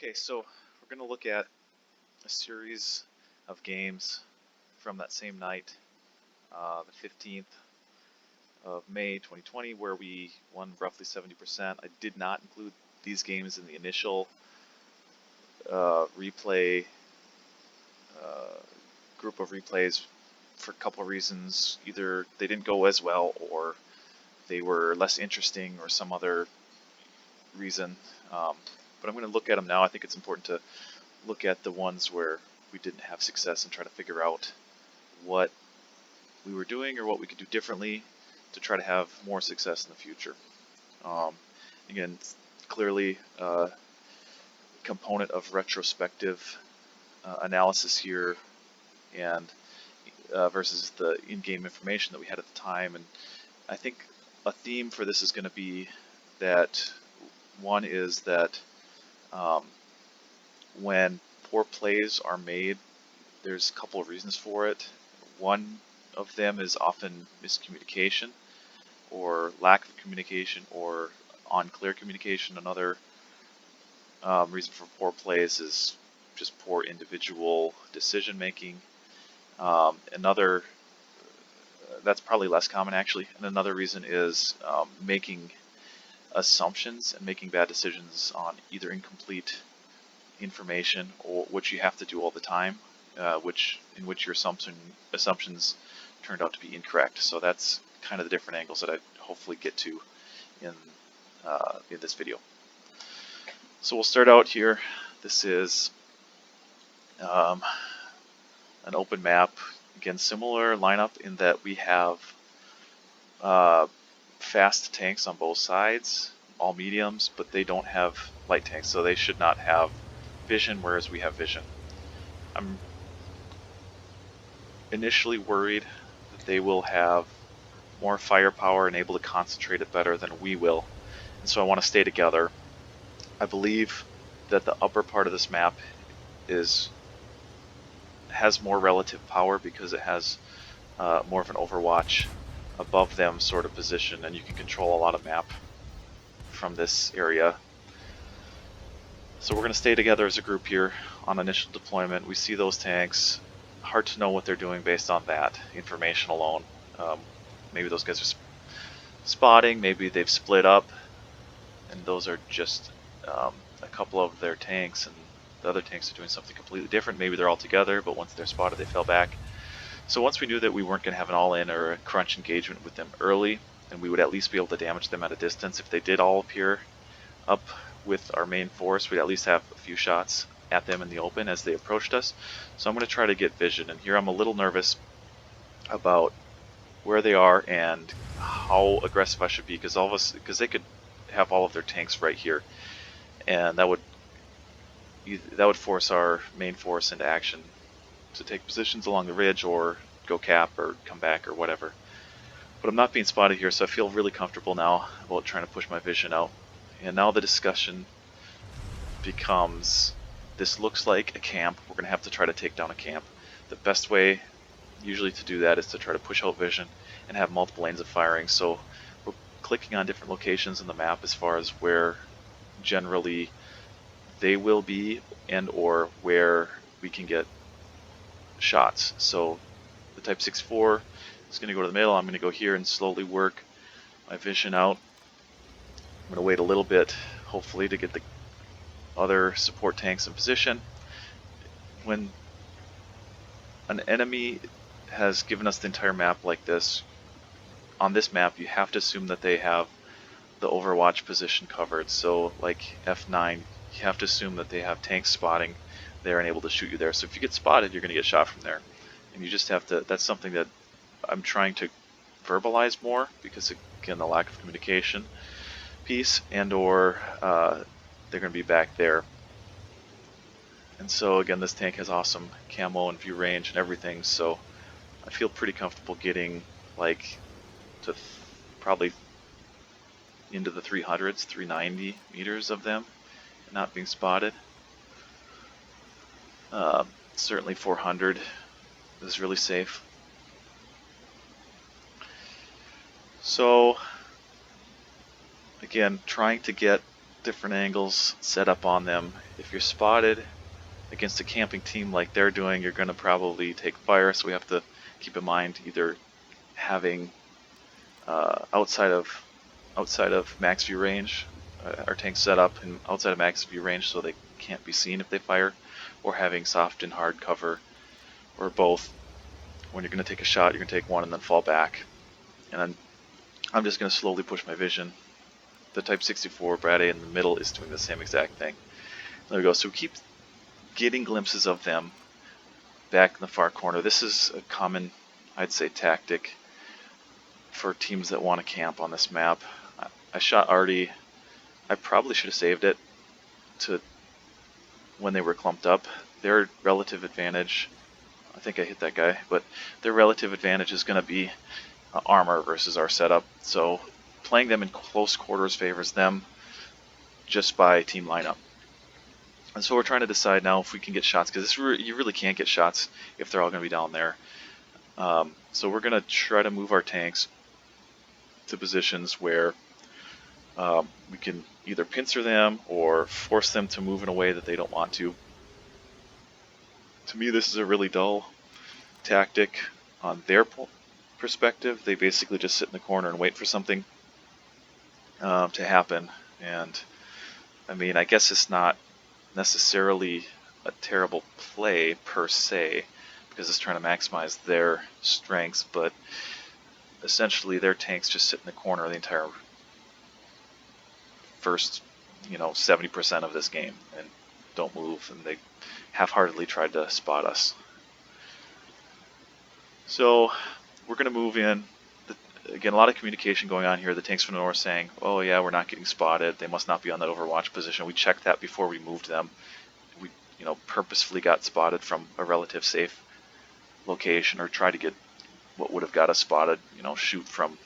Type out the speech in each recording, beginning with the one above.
Okay, so we're going to look at a series of games from that same night, the 15th of May 2020, where we won roughly 70%. I did not include these games in the initial replay group of replays for a couple of reasons. Either they didn't go as well, or they were less interesting, or some other reason. But I'm going to look at them now. I think it's important to look at the ones where we didn't have success and try to figure out what we were doing or what we could do differently to try to have more success in the future. Again, clearly a component of retrospective analysis here, and versus the in-game information that we had at the time. And I think a theme for this is going to be that one is that when poor plays are made, there's a couple of reasons for it. One of them is often miscommunication or lack of communication or unclear communication. Another reason for poor plays is just poor individual decision making. Another, that's probably less common actually, and another reason is making assumptions and making bad decisions on either incomplete information, or which you have to do all the time, in which your assumptions turned out to be incorrect. So that's kind of the different angles that I hopefully get to in this video. So we'll start out here. This is an open map. Again, similar lineup in that we have fast tanks on both sides, all mediums, but they don't have light tanks, so they should not have vision, whereas we have vision. I'm initially worried that they will have more firepower and able to concentrate it better than we will, and so I want to stay together. I believe that the upper part of this map has more relative power because it has more of an overwatch above them sort of position, and you can control a lot of map from this area. So we're going to stay together as a group here on initial deployment. We see those tanks. Hard to know what they're doing based on that information alone. Maybe those guys are spotting, maybe they've split up, and those are just a couple of their tanks, and the other tanks are doing something completely different. Maybe they're all together, but once they're spotted, they fell back. So once we knew that we weren't going to have an all-in or a crunch engagement with them early, and we would at least be able to damage them at a distance, if they did all appear up with our main force, we'd at least have a few shots at them in the open as they approached us. So I'm going to try to get vision, and here I'm a little nervous about where they are and how aggressive I should be, because they could have all of their tanks right here, and that would force our main force into action to take positions along the ridge or go cap or come back or whatever. But I'm not being spotted here, so I feel really comfortable now about trying to push my vision out. And now the discussion becomes, this looks like a camp. We're going to have to try to take down a camp. The best way usually to do that is to try to push out vision and have multiple lanes of firing. So we're clicking on different locations in the map as far as where generally they will be and or where we can get shots. So the Type 6-4 is going to go to the middle. I'm going to go here and slowly work my vision out. I'm going to wait a little bit, hopefully, to get the other support tanks in position. When an enemy has given us the entire map like this, on this map you have to assume that they have the overwatch position covered. So like F9, you have to assume that they have tanks spotting there and able to shoot you there. So if you get spotted, you're going to get shot from there. And you just have to, that's something that I'm trying to verbalize more, because again, the lack of communication piece, and or they're going to be back there. And so again, this tank has awesome camo and view range and everything, so I feel pretty comfortable getting like to probably into the 300s, 390 meters of them, and not being spotted. Certainly 400 is really safe. So again, trying to get different angles set up on them. If you're spotted against a camping team like they're doing, you're going to probably take fire, so we have to keep in mind either having outside of max view range, our tanks set up and outside of max view range so they can't be seen if they fire, or having soft and hard cover, or both. When you're going to take a shot, you're going to take one and then fall back. And then I'm just going to slowly push my vision. The Type 64 Brad A in the middle is doing the same exact thing. There we go. So we keep getting glimpses of them back in the far corner. This is a common, I'd say, tactic for teams that want to camp on this map. I shot Artie. I probably should have saved it to when they were clumped up. Their relative advantage, I think I hit that guy, but their relative advantage is going to be armor versus our setup. So playing them in close quarters favors them just by team lineup. And so we're trying to decide now if we can get shots, because you really can't get shots if they're all going to be down there. So we're going to try to move our tanks to positions where we can either pincer them or force them to move in a way that they don't want to. To me, this is a really dull tactic on their perspective. They basically just sit in the corner and wait for something to happen. And I mean, I guess it's not necessarily a terrible play per se, because it's trying to maximize their strengths, but essentially their tanks just sit in the corner the entire first 70% of this game and don't move, and they half-heartedly tried to spot us. So we're going to move in. Again, a lot of communication going on here. The tanks from the north saying, oh yeah, we're not getting spotted, they must not be on that overwatch position. We checked that before we moved them. We purposefully got spotted from a relative safe location, or tried to get what would have got us spotted, shoot from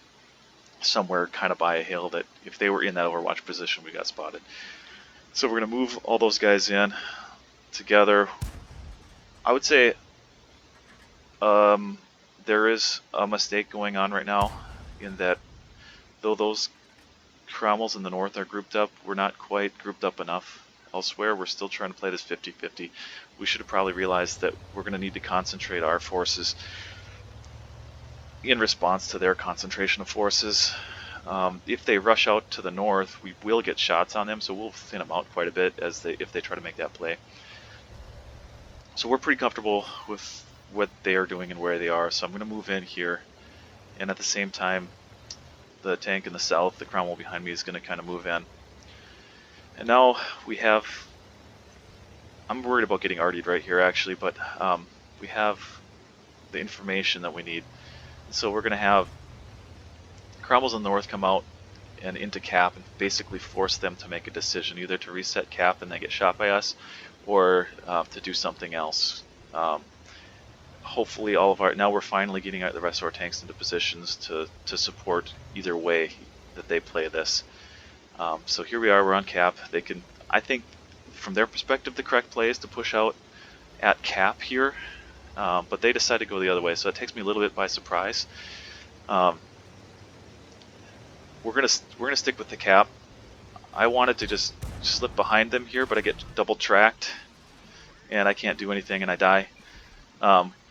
somewhere kind of by a hill that if they were in that overwatch position, we got spotted. So we're going to move all those guys in together. I would say there is a mistake going on right now in that though those Cromwells in the north are grouped up, we're not quite grouped up enough elsewhere. We're still trying to play this 50-50. We should have probably realized that we're going to need to concentrate our forces in response to their concentration of forces. If they rush out to the north, we will get shots on them, so we'll thin them out quite a bit if they try to make that play. So we're pretty comfortable with what they are doing and where they are, so I'm going to move in here, and at the same time the tank in the south, the Cromwell behind me, is going to kind of move in. And now we have, I'm worried about getting Artied right here actually, but we have the information that we need. So we're going to have Cromwells in the north come out and into cap and basically force them to make a decision, either to reset cap and they get shot by us, or to do something else. Hopefully now we're finally getting the rest of our tanks into positions to support either way that they play this. So here we are, we're on cap. They can, I think from their perspective, the correct play is to push out at cap here, but they decided to go the other way, so it takes me a little bit by surprise. We're gonna stick with the cap. I wanted to just slip behind them here, but I get double tracked and I can't do anything and I die.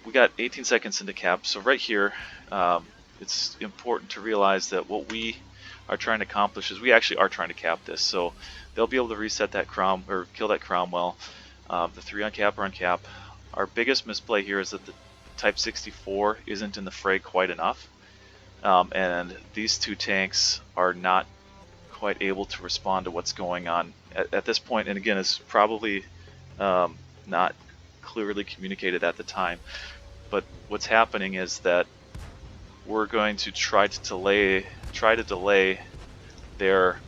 We got 18 seconds into cap, so right here it's important to realize that what we are trying to accomplish is we actually are trying to cap this, so they'll be able to reset that or kill that Cromwell. The 3 on cap are on cap. Our biggest misplay here is that the Type 64 isn't in the fray quite enough, and these 2 tanks are not quite able to respond to what's going on at this point, and again, it's probably not clearly communicated at the time, but what's happening is that we're going to try to delay their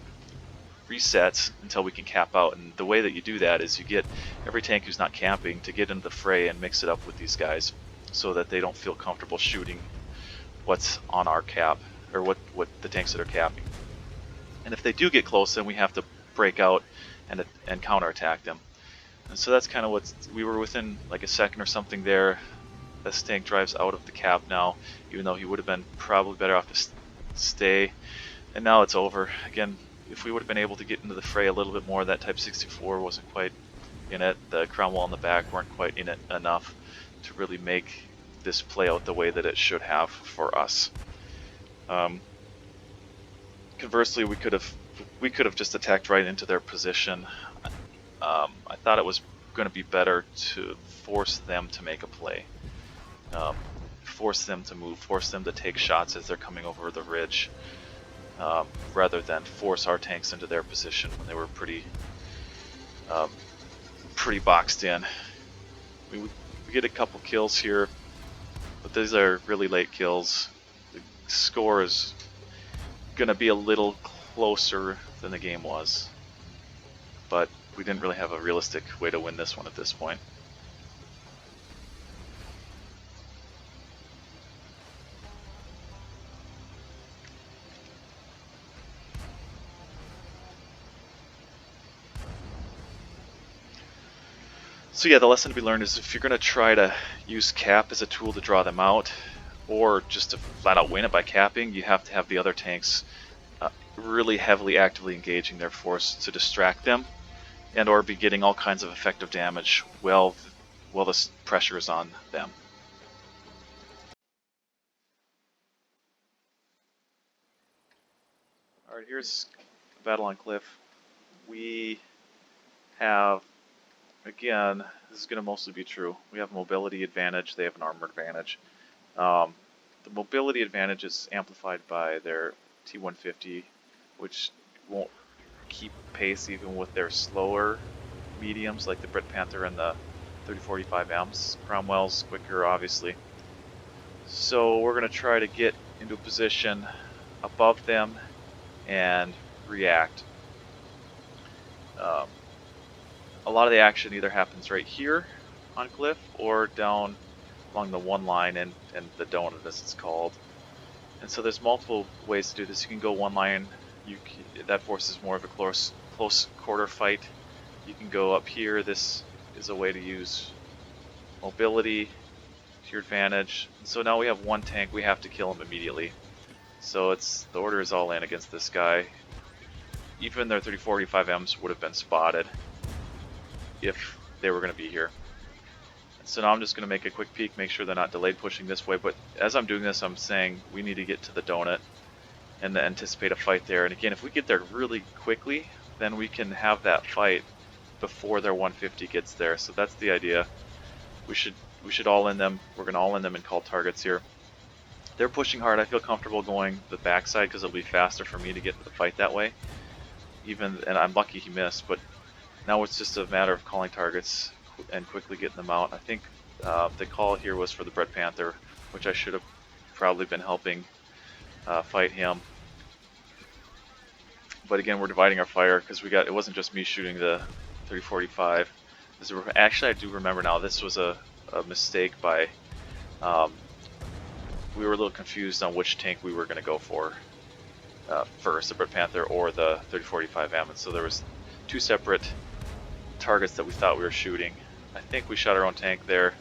resets until we can cap out, and the way that you do that is you get every tank who's not camping to get into the fray and mix it up with these guys so that they don't feel comfortable shooting what's on our cap, or what the tanks that are capping. And if they do get close, then we have to break out and counterattack them. And so that's kind of what we were within, like a second or something there. This tank drives out of the cap now, even though he would have been probably better off to stay. And now it's over. Again, if we would have been able to get into the fray a little bit more, that Type 64 wasn't quite in it. The Cromwell in the back weren't quite in it enough to really make this play out the way that it should have for us. Conversely, we could have just attacked right into their position. I thought it was going to be better to force them to make a play, force them to move, force them to take shots as they're coming over the ridge, rather than force our tanks into their position when they were pretty boxed in. We get a couple kills here, but these are really late kills. The score is going to be a little closer than the game was, but we didn't really have a realistic way to win this one at this point. So yeah, the lesson to be learned is if you're going to try to use cap as a tool to draw them out, or just to flat out win it by capping, you have to have the other tanks really heavily actively engaging their force to distract them, and or be getting all kinds of effective damage while the pressure is on them. Alright, here's Battle on Cliff. We have, again, this is going to mostly be true, we have a mobility advantage, they have an armor advantage. The mobility advantage is amplified by their T-150, which won't keep pace even with their slower mediums like the Brit Panther and the 3045Ms. Cromwell's quicker, obviously. So we're going to try to get into a position above them and react. A lot of the action either happens right here on Cliff or down along the one line and the donut, as it's called. And so there's multiple ways to do this. You can go one line, that forces more of a close quarter fight. You can go up here. This is a way to use mobility to your advantage. And so now we have one tank, we have to kill him immediately. So the order is all in against this guy. Even their 3045Ms would have been spotted if they were going to be here. So now I'm just going to make a quick peek, make sure they're not delayed pushing this way, but as I'm doing this I'm saying we need to get to the donut and anticipate a fight there. And again, if we get there really quickly, then we can have that fight before their 150 gets there. So that's the idea. We should all in them. We're going to all in them and call targets here. They're pushing hard. I feel comfortable going the backside because it'll be faster for me to get to the fight that way. And I'm lucky he missed, but now it's just a matter of calling targets and quickly getting them out. I think the call here was for the Bret Panther, which I should have probably been helping fight him. But again, we're dividing our fire because it wasn't just me shooting the 3045. Actually, I do remember now, this was a mistake by, we were a little confused on which tank we were going to go for first, the Bret Panther or the 3045M. And so there was two separate targets that we thought we were shooting. I think we shot our own tank there,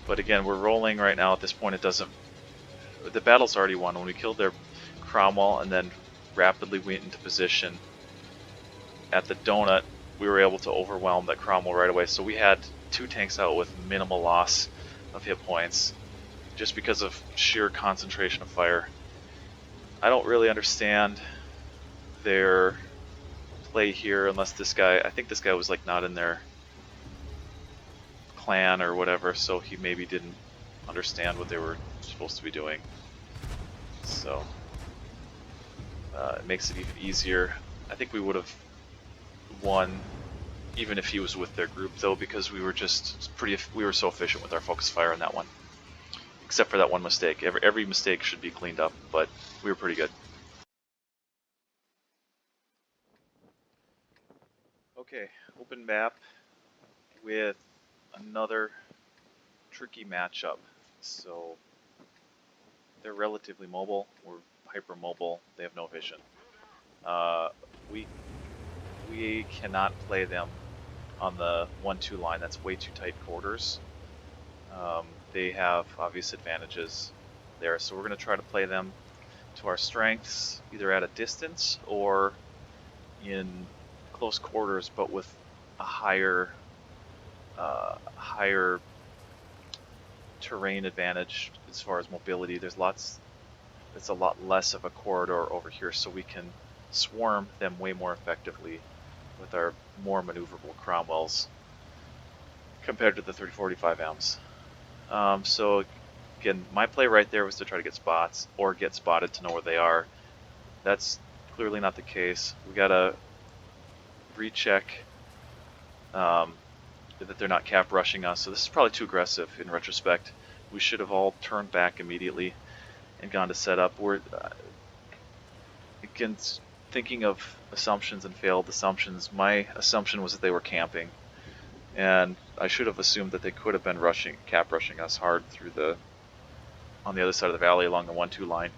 but again, we're rolling right now. At this point, the battle's already won. When we killed their Cromwell and then rapidly went into position at the donut, we were able to overwhelm that Cromwell right away. So we had two tanks out with minimal loss of hit points just because of sheer concentration of fire. I don't really understand their play here unless I think this guy was like not in their clan or whatever, so he maybe didn't understand what they were supposed to be doing. So it makes it even easier. I think we would have won even if he was with their group though, because we were so efficient with our focus fire on that one. Except for that one mistake. Every mistake should be cleaned up, but we were pretty good. Okay, open map with another tricky matchup. So they're relatively mobile. We're hyper mobile. They have no vision. We cannot play them on the 1-2 line. That's way too tight quarters. They have obvious advantages there, so we're going to try to play them to our strengths, either at a distance or in close quarters, but with a higher terrain advantage as far as mobility. It's a lot less of a corridor over here, so we can swarm them way more effectively with our more maneuverable Cromwells compared to the 3045Ms. So again, my play right there was to try to get spots or get spotted to know where they are. That's clearly not the case. We gotta recheck that they're not cap rushing us. So this is probably too aggressive in retrospect. We should have all turned back immediately and gone to set up. We're again thinking of assumptions and failed assumptions. My assumption was that they were camping, and I should have assumed that they could have been cap rushing us hard on the other side of the valley along the 1-2 line.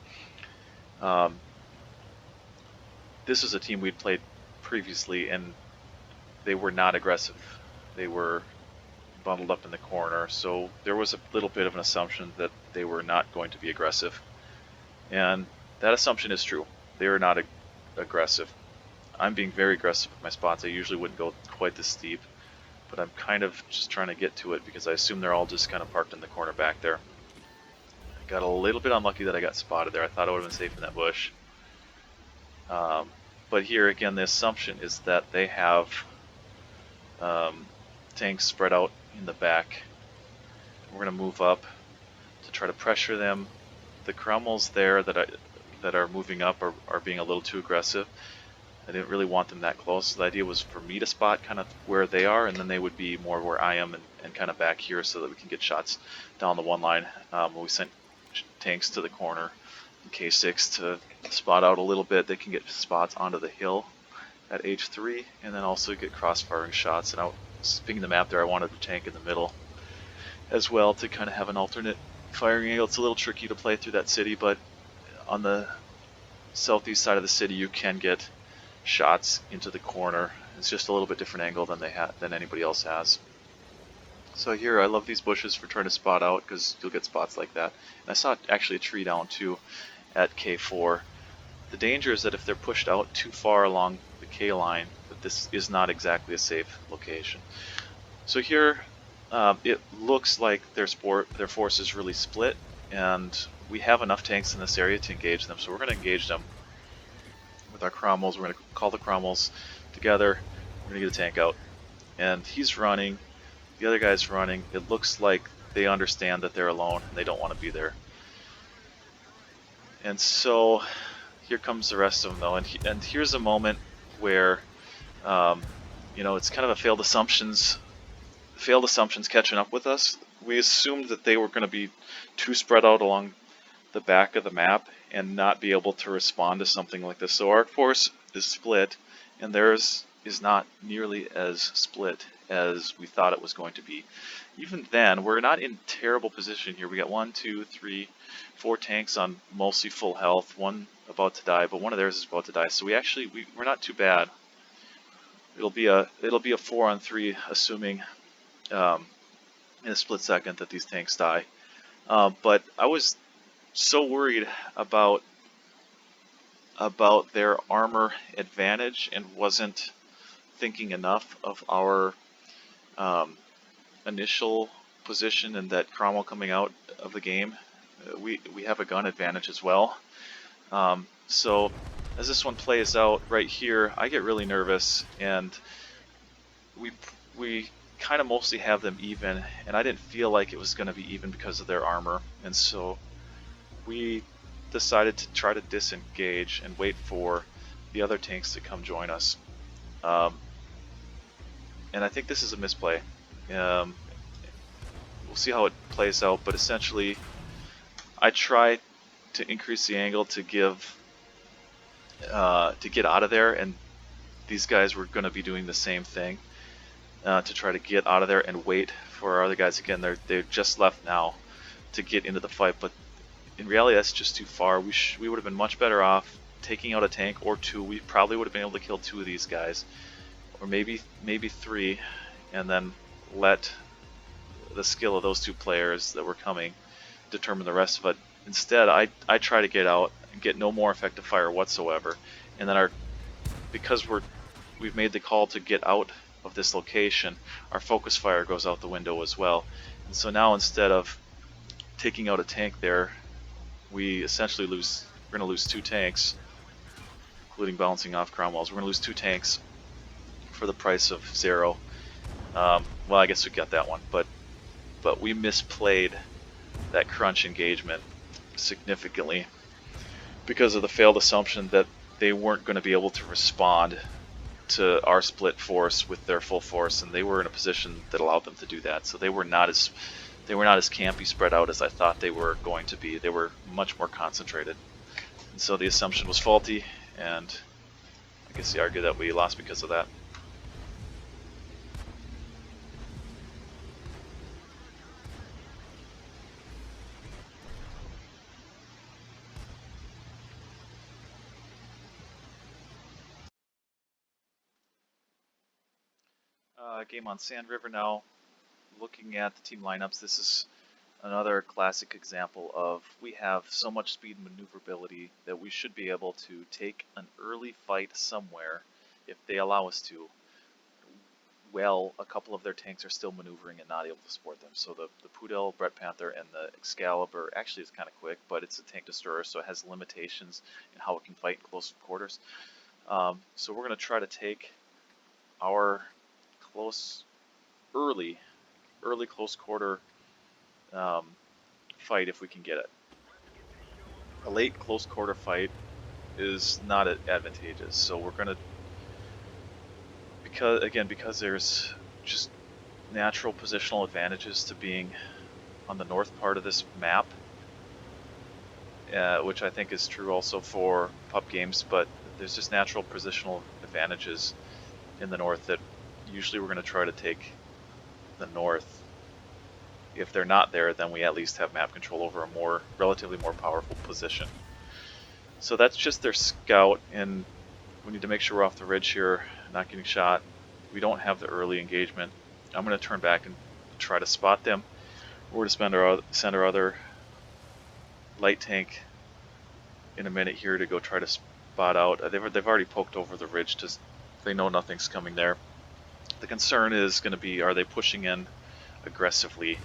This was a team we'd played previously, and they were not aggressive. They were bundled up in the corner, so there was a little bit of an assumption that they were not going to be aggressive. And that assumption is true. They are not aggressive. I'm being very aggressive with my spots. I usually wouldn't go quite this steep, but I'm kind of just trying to get to it because I assume they're all just kind of parked in the corner back there. I got a little bit unlucky that I got spotted there. I thought I would have been safe in that bush. But here again, the assumption is that they have tanks spread out in the back. We're going to move up to try to pressure them. The Cromwells there that are moving up are being a little too aggressive. I didn't really want them that close. So the idea was for me to spot kind of where they are, and then they would be more where I am and kind of back here so that we can get shots down the one line. We sent tanks to the corner in K6 to spot out a little bit. They can get spots onto the hill at H3 and then also get cross-firing shots. And speaking of the map there, I wanted the tank in the middle as well to kind of have an alternate firing angle. It's a little tricky to play through that city, but on the southeast side of the city you can get shots into the corner. It's just a little bit different angle than anybody else has. So here I love these bushes for trying to spot out because you'll get spots like that. And I saw actually a tree down too at K4. The danger is that if they're pushed out too far along the K line, that this is not exactly a safe location. So here it looks like their force is really split, and we have enough tanks in this area to engage them. So we're going to engage them with our Cromwells. We're going to call the Cromwells together. We're going to get a tank out, and he's running. The other guy's running. It looks like they understand that they're alone and they don't want to be there. And so here comes the rest of them though, and here's a moment where it's kind of a failed assumptions catching up with us. We assumed that they were going to be too spread out along the back of the map and not be able to respond to something like this. So our force is split, and theirs is not nearly as split as we thought it was going to be. Even then, we're not in terrible position here. We got 1, 2, 3, 4 tanks on mostly full health, one about to die, but one of theirs is about to die. So we're not too bad. It'll be a 4-on-3, assuming in a split second that these tanks die. But I was so worried about their armor advantage and wasn't thinking enough of our initial position and that Cromwell coming out of the game. We have a gun advantage as well. So as this one plays out right here, I get really nervous, and we kind of mostly have them even, and I didn't feel like it was going to be even because of their armor, and so we decided to try to disengage and wait for the other tanks to come join us. And I think this is a misplay. We'll see how it plays out, but essentially I tried to increase the angle to get out of there, and these guys were going to be doing the same thing to try to get out of there and wait for our other guys. Again, they're just left now to get into the fight, but in reality that's just too far. We would have been much better off taking out a tank or two. We probably would have been able to kill 2 of these guys, or maybe 3, and then let the skill of those 2 players that were coming determine the rest of it. Instead, I try to get out and get no more effective fire whatsoever, and then our because we've made the call to get out of this location, our focus fire goes out the window as well. And so now instead of taking out a tank there, we essentially we're going to lose 2 tanks, including bouncing off Cromwells. We're going to lose 2 tanks for the price of 0. Well, I guess we got that one, but we misplayed that crunch engagement significantly because of the failed assumption that they weren't going to be able to respond to our split force with their full force, and they were in a position that allowed them to do that. So they were not as campy spread out as I thought they were going to be. They were much more concentrated. And so the assumption was faulty, and I guess you argue that we lost because of that. Game on Sand River now. Looking at the team lineups, this is another classic example of we have so much speed and maneuverability that we should be able to take an early fight somewhere if they allow us to. Well, a couple of their tanks are still maneuvering and not able to support them. So the Poodle, Brett Panther, and the Excalibur actually is kind of quick, but it's a tank destroyer, so it has limitations in how it can fight in close quarters. So we're going to try to take our early close quarter fight if we can get it. A late close quarter fight is not advantageous, so we're going to, because there's just natural positional advantages to being on the north part of this map, which I think is true also for pup games, but there's just natural positional advantages in the north that usually we're going to try to take the north. If they're not there, then we at least have map control over a relatively more powerful position. So that's just their scout, and we need to make sure we're off the ridge here, not getting shot. We don't have the early engagement. I'm going to turn back and try to spot them. We're going to send our other light tank in a minute here to go try to spot out. They've already poked over the ridge, just they know nothing's coming there. The concern is going to be, are they pushing in aggressively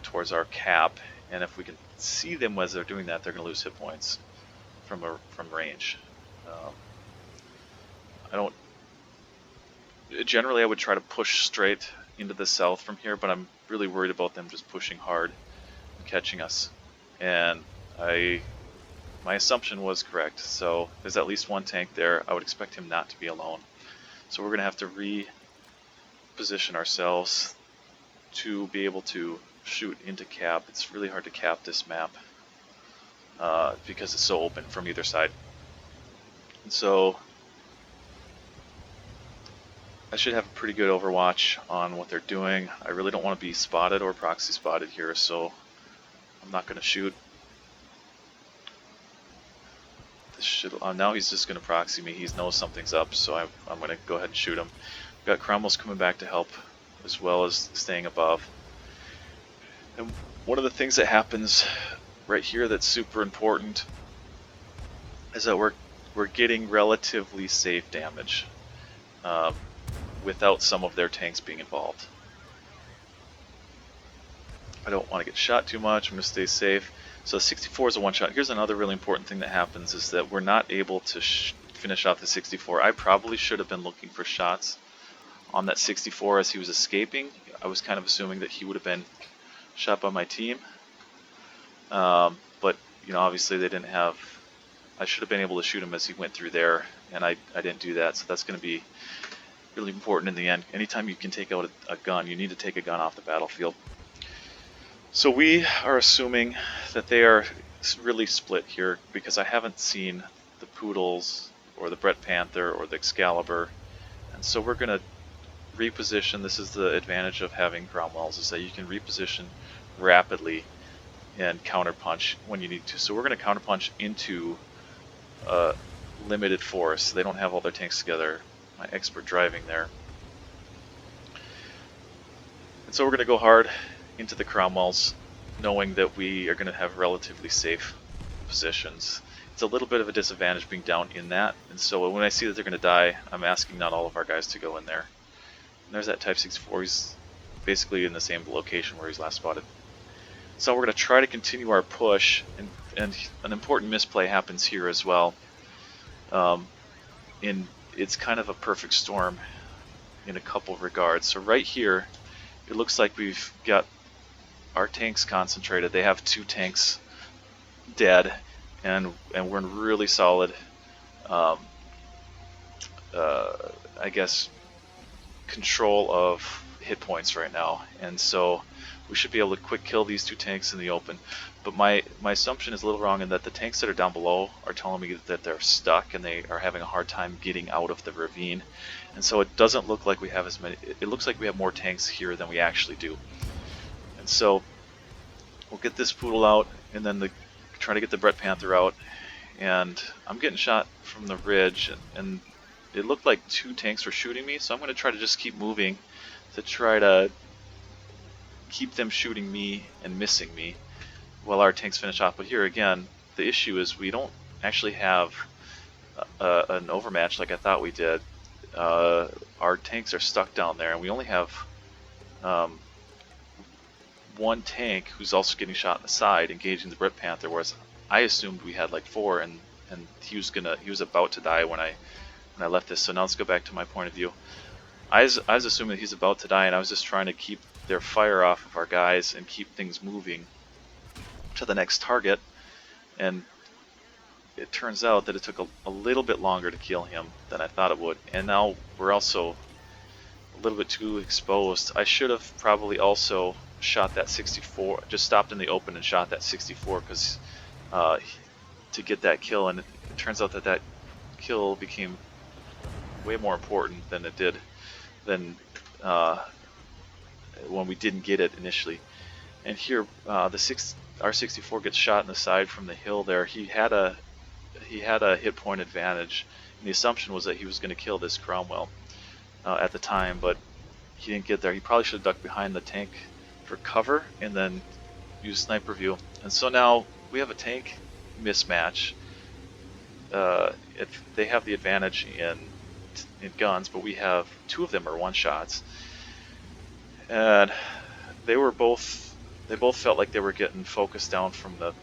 towards our cap? And if we can see them as they're doing that, they're going to lose hit points from range. Generally I would try to push straight into the south from here, but I'm really worried about them just pushing hard and catching us. And my assumption was correct, so there's at least 1 tank there. I would expect him not to be alone. So we're going to have to reposition ourselves to be able to shoot into cap. It's really hard to cap this map because it's so open from either side. And so I should have a pretty good overwatch on what they're doing. I really don't want to be spotted or proxy spotted here, so I'm not going to shoot. Now he's just going to proxy me. He knows something's up, so I'm going to go ahead and shoot him. We've got Cromwell's coming back to help, as well as staying above. And one of the things that happens right here that's super important is that we're getting relatively safe damage without some of their tanks being involved. I don't want to get shot too much. I'm going to stay safe. So 64 is a one-shot. Here's another really important thing that happens is that we're not able to finish off the 64. I probably should have been looking for shots on that 64 as he was escaping. I was kind of assuming that he would have been shot by my team. But obviously they didn't have. I should have been able to shoot him as he went through there, and I didn't do that. So that's going to be really important in the end. Anytime you can take out a gun, you need to take a gun off the battlefield. So we are assuming that they are really split here because I haven't seen the Poodles or the Brett Panther or the Excalibur, and so we're going to reposition. This is the advantage of having Cromwells, is that you can reposition rapidly and counterpunch when you need to. So we're going to counterpunch into a limited force. They don't have all their tanks together. My expert driving there. And so we're going to go hard into the Cromwells, knowing that we are going to have relatively safe positions. it's a little bit of a disadvantage being down in that. And so when I see that they're going to die, I'm asking not all of our guys to go in there. And there's that Type 64. He's basically in the same location where he's last spotted. So we're going to try to continue our push, and an important misplay happens here as well. It's kind of a perfect storm in a couple of regards. So right here, it looks like we've got our tanks concentrated. They have 2 tanks dead, and we're in really solid, I guess, control of hit points right now. And so we should be able to quick kill these 2 tanks in the open. But my assumption is a little wrong in that the tanks that are down below are telling me that they're stuck and they are having a hard time getting out of the ravine. And so it doesn't look like we have as many. It looks like we have more tanks here than we actually do. And so we'll get this poodle out, and then try to get the Brett Panther out. And I'm getting shot from the ridge, and it looked like 2 tanks were shooting me, so I'm going to try to just keep moving to try to keep them shooting me and missing me while our tanks finish off. But here again, the issue is we don't actually have an overmatch like I thought we did. Our tanks are stuck down there, and we only have 1 tank who's also getting shot in the side, engaging the Brett Panther, whereas I assumed we had like 4, and he was about to die when I left this. So now let's go back to my point of view. I was assuming he's about to die, and I was just trying to keep their fire off of our guys and keep things moving to the next target. And it turns out that it took a little bit longer to kill him than I thought it would. And now we're also a little bit too exposed. I should have probably also shot that 64, just stopped in the open and shot that 64 because to get that kill. And it turns out that kill became way more important than it did when we didn't get it initially. And here, our 64 gets shot in the side from the hill there. He had a hit point advantage, and the assumption was that he was going to kill this Cromwell at the time, but he didn't get there. He probably should have ducked behind the tank for cover and then use sniper view. And so now we have a tank mismatch. They have the advantage in guns, but we have 2 of them are one-shots, and they both felt like they were getting focused down from the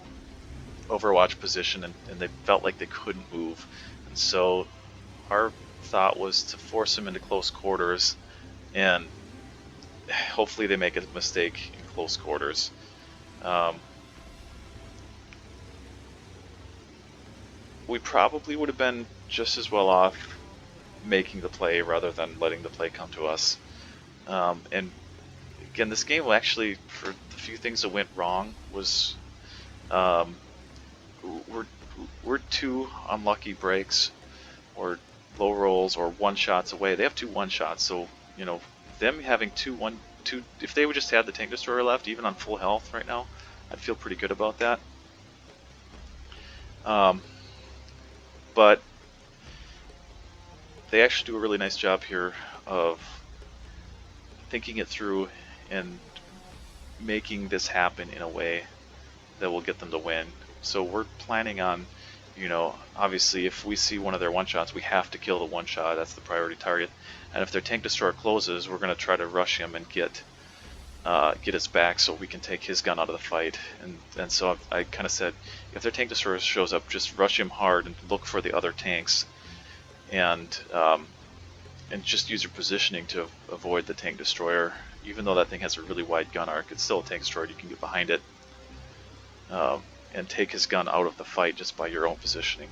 overwatch position, and they felt like they couldn't move. And so our thought was to force them into close quarters, and hopefully they make a mistake in close quarters. We probably would have been just as well off making the play rather than letting the play come to us. And again, this game will actually, for the few things that went wrong, was we're 2 unlucky breaks or low rolls or one-shots away. They have 2 one-shots, so you know, them having 2, if they would just have the tank destroyer left, even on full health right now, I'd feel pretty good about that. But they actually do a really nice job here of thinking it through and making this happen in a way that will get them to win. So we're planning on, you know, obviously if we see one of their one-shots, we have to kill the one-shot. That's the priority target. And if their tank destroyer closes, we're going to try to rush him and get his back so we can take his gun out of the fight. And so I kind of said, if their tank destroyer shows up, just rush him hard and look for the other tanks, and just use your positioning to avoid the tank destroyer. Even though that thing has a really wide gun arc, it's still a tank destroyer. You can get behind it and take his gun out of the fight just by your own positioning.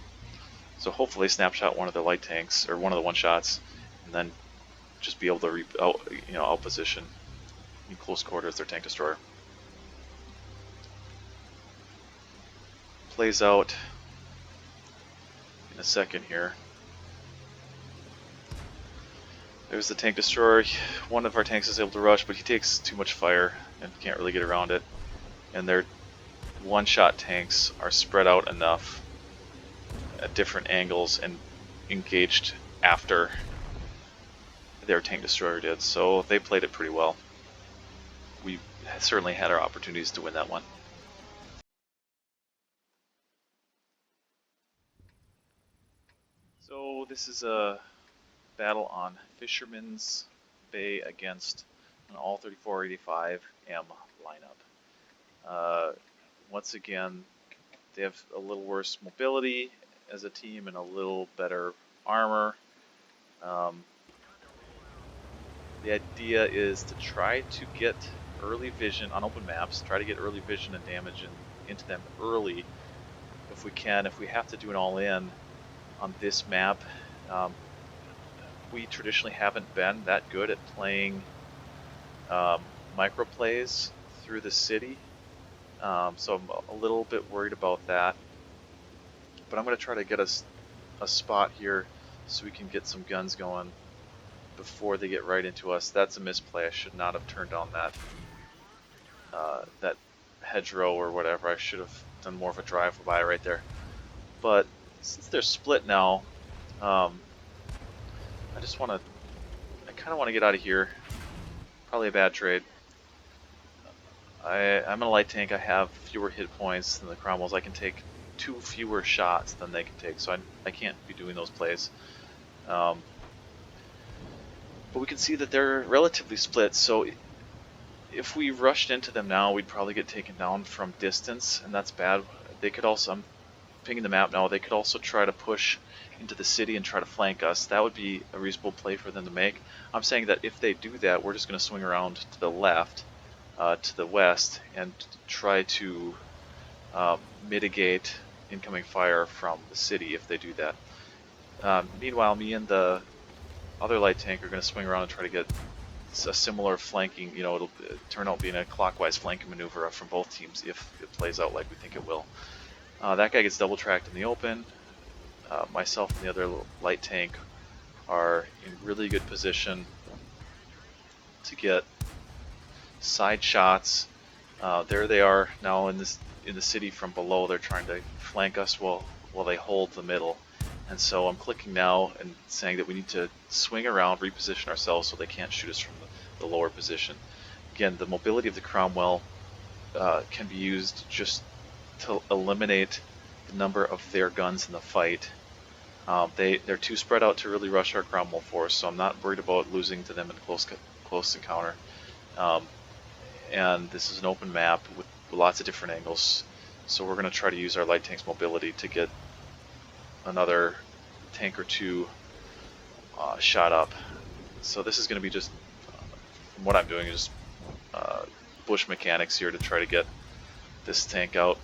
So hopefully snapshot one of the light tanks or one of the one-shots, and then just be able to outposition in close quarters their tank destroyer. Plays out in a second here. There's the tank destroyer. One of our tanks is able to rush, but he takes too much fire and can't really get around it. And their one-shot tanks are spread out enough at different angles and engaged after their tank destroyer did. So they played it pretty well. We certainly had our opportunities to win that one. So this is a battle on Fisherman's Bay against an all 3485M lineup. Once again, they have a little worse mobility as a team and a little better armor. The idea is to try to get early vision on open maps, try to get early vision and damage into them early if we can. If we have to do an all-in on this map, we traditionally haven't been that good at playing micro plays through the city, so I'm a little bit worried about that. But I'm going to try to get us a spot here so we can get some guns going before they get right into us. That's a misplay. I should not have turned on that hedgerow or whatever. I should have done more of a drive-by right there. But since they're split now, I kind of want to get out of here. Probably a bad trade. I'm in a light tank. I have fewer hit points than the Cromwells. I can take 2 fewer shots than they can take, so I can't be doing those plays. But we can see that they're relatively split, so if we rushed into them now, we'd probably get taken down from distance, and that's bad. They could also, I'm pinging the map now, they could also try to push into the city and try to flank us. That would be a reasonable play for them to make. I'm saying that if they do that, we're just going to swing around to the left, to the west, and try to mitigate incoming fire from the city if they do that. Meanwhile, me and the other light tank are going to swing around and try to get a similar flanking, it'll turn out being a clockwise flanking maneuver from both teams if it plays out like we think it will. That guy gets double tracked in the open. Myself and the other light tank are in really good position to get side shots. There they are now in the city from below. They're trying to flank us while they hold the middle. And so I'm clicking now and saying that we need to swing around, reposition ourselves so they can't shoot us from the lower position. Again, the mobility of the Cromwell can be used just to eliminate the number of their guns in the fight. They're too spread out to really rush our Cromwell force, so I'm not worried about losing to them in close encounter. And this is an open map with lots of different angles, so we're going to try to use our light tank's mobility to get another tank or two shot up. So this is going to be just, from what I'm doing, just bush mechanics here to try to get this tank out.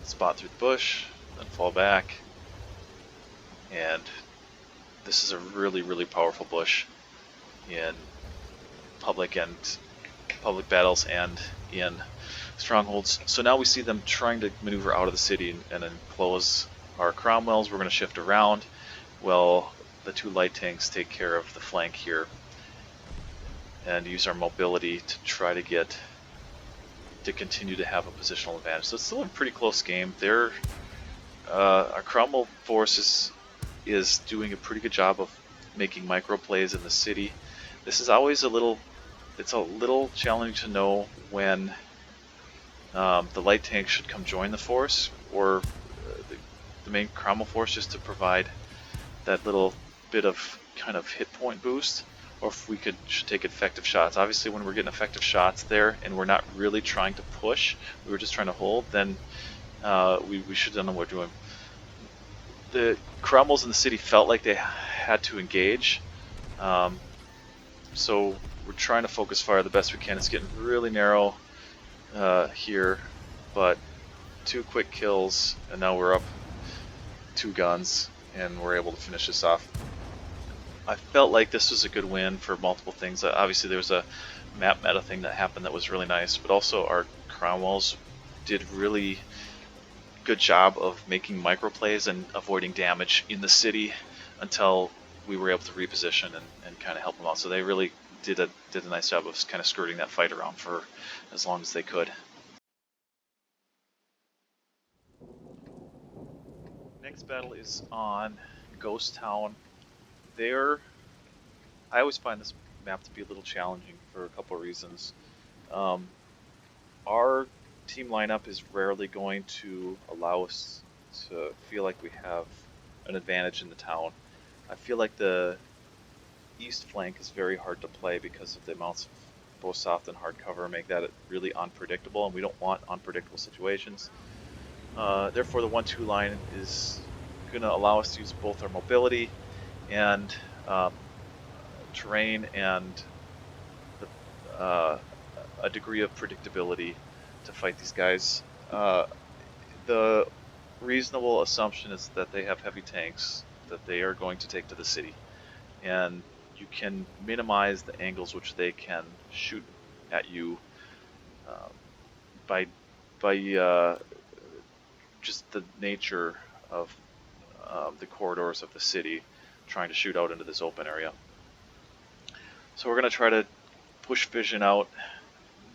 Spot through the bush, then fall back. And this is a really, really powerful bush in public battles and in strongholds. So now we see them trying to maneuver out of the city and enclose our Cromwells. We're going to shift around while the 2 light tanks take care of the flank here and use our mobility to try to continue to have a positional advantage. So it's still a pretty close game. Our Cromwell force is doing a pretty good job of making micro plays in the city. This is always it's a little challenging to know when the light tank should come join the force, or the main Cromwell force, just to provide that little bit of kind of hit point boost, or if we should take effective shots. Obviously, when we're getting effective shots there and we're not really trying to push, we were just trying to hold, then we should know what we're doing. The Cromwells in the city felt like they had to engage, so we're trying to focus fire the best we can. It's getting really narrow here, but 2 quick kills, and now we're up 2 guns, and we're able to finish this off. I felt like this was a good win for multiple things. Obviously, there was a map meta thing that happened that was really nice, but also our Cromwells did really good job of making micro plays and avoiding damage in the city until we were able to reposition and kind of help them out. So they really did a nice job of kind of skirting that fight around for as long as they could. Next battle is on Ghost Town. I always find this map to be a little challenging for a couple of reasons. Our team lineup is rarely going to allow us to feel like we have an advantage in the town. I feel like the east flank is very hard to play because of the amounts of both soft and hard cover make that really unpredictable, and we don't want unpredictable situations. Therefore, the 1-2 line is going to allow us to use both our mobility and terrain and a degree of predictability to fight these guys. The reasonable assumption is that they have heavy tanks that they are going to take to the city, and you can minimize the angles which they can shoot at you by just the nature of the corridors of the city, trying to shoot out into this open area. So we're going to try to push vision out,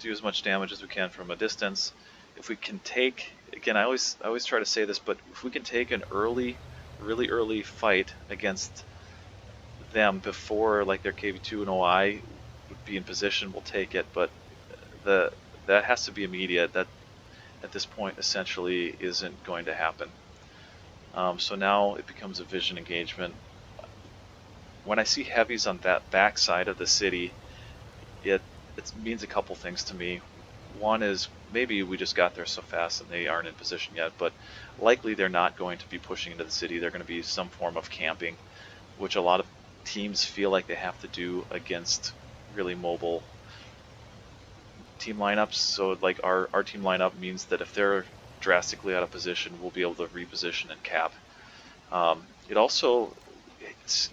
do as much damage as we can from a distance. If we can take, again, I always try to say this, but if we can take an really early fight against them before like their KV2 and OI would be in position, we'll take it. But that has to be immediate. That at this point essentially isn't going to happen. So now it becomes a vision engagement. When I see heavies on that back side of the city, it means a couple things to me. One is maybe we just got there so fast and they aren't in position yet, but likely they're not going to be pushing into the city. They're going to be some form of camping, which a lot of teams feel like they have to do against really mobile team lineups. So like our team lineup means that if they're drastically out of position, we'll be able to reposition and cap. It also,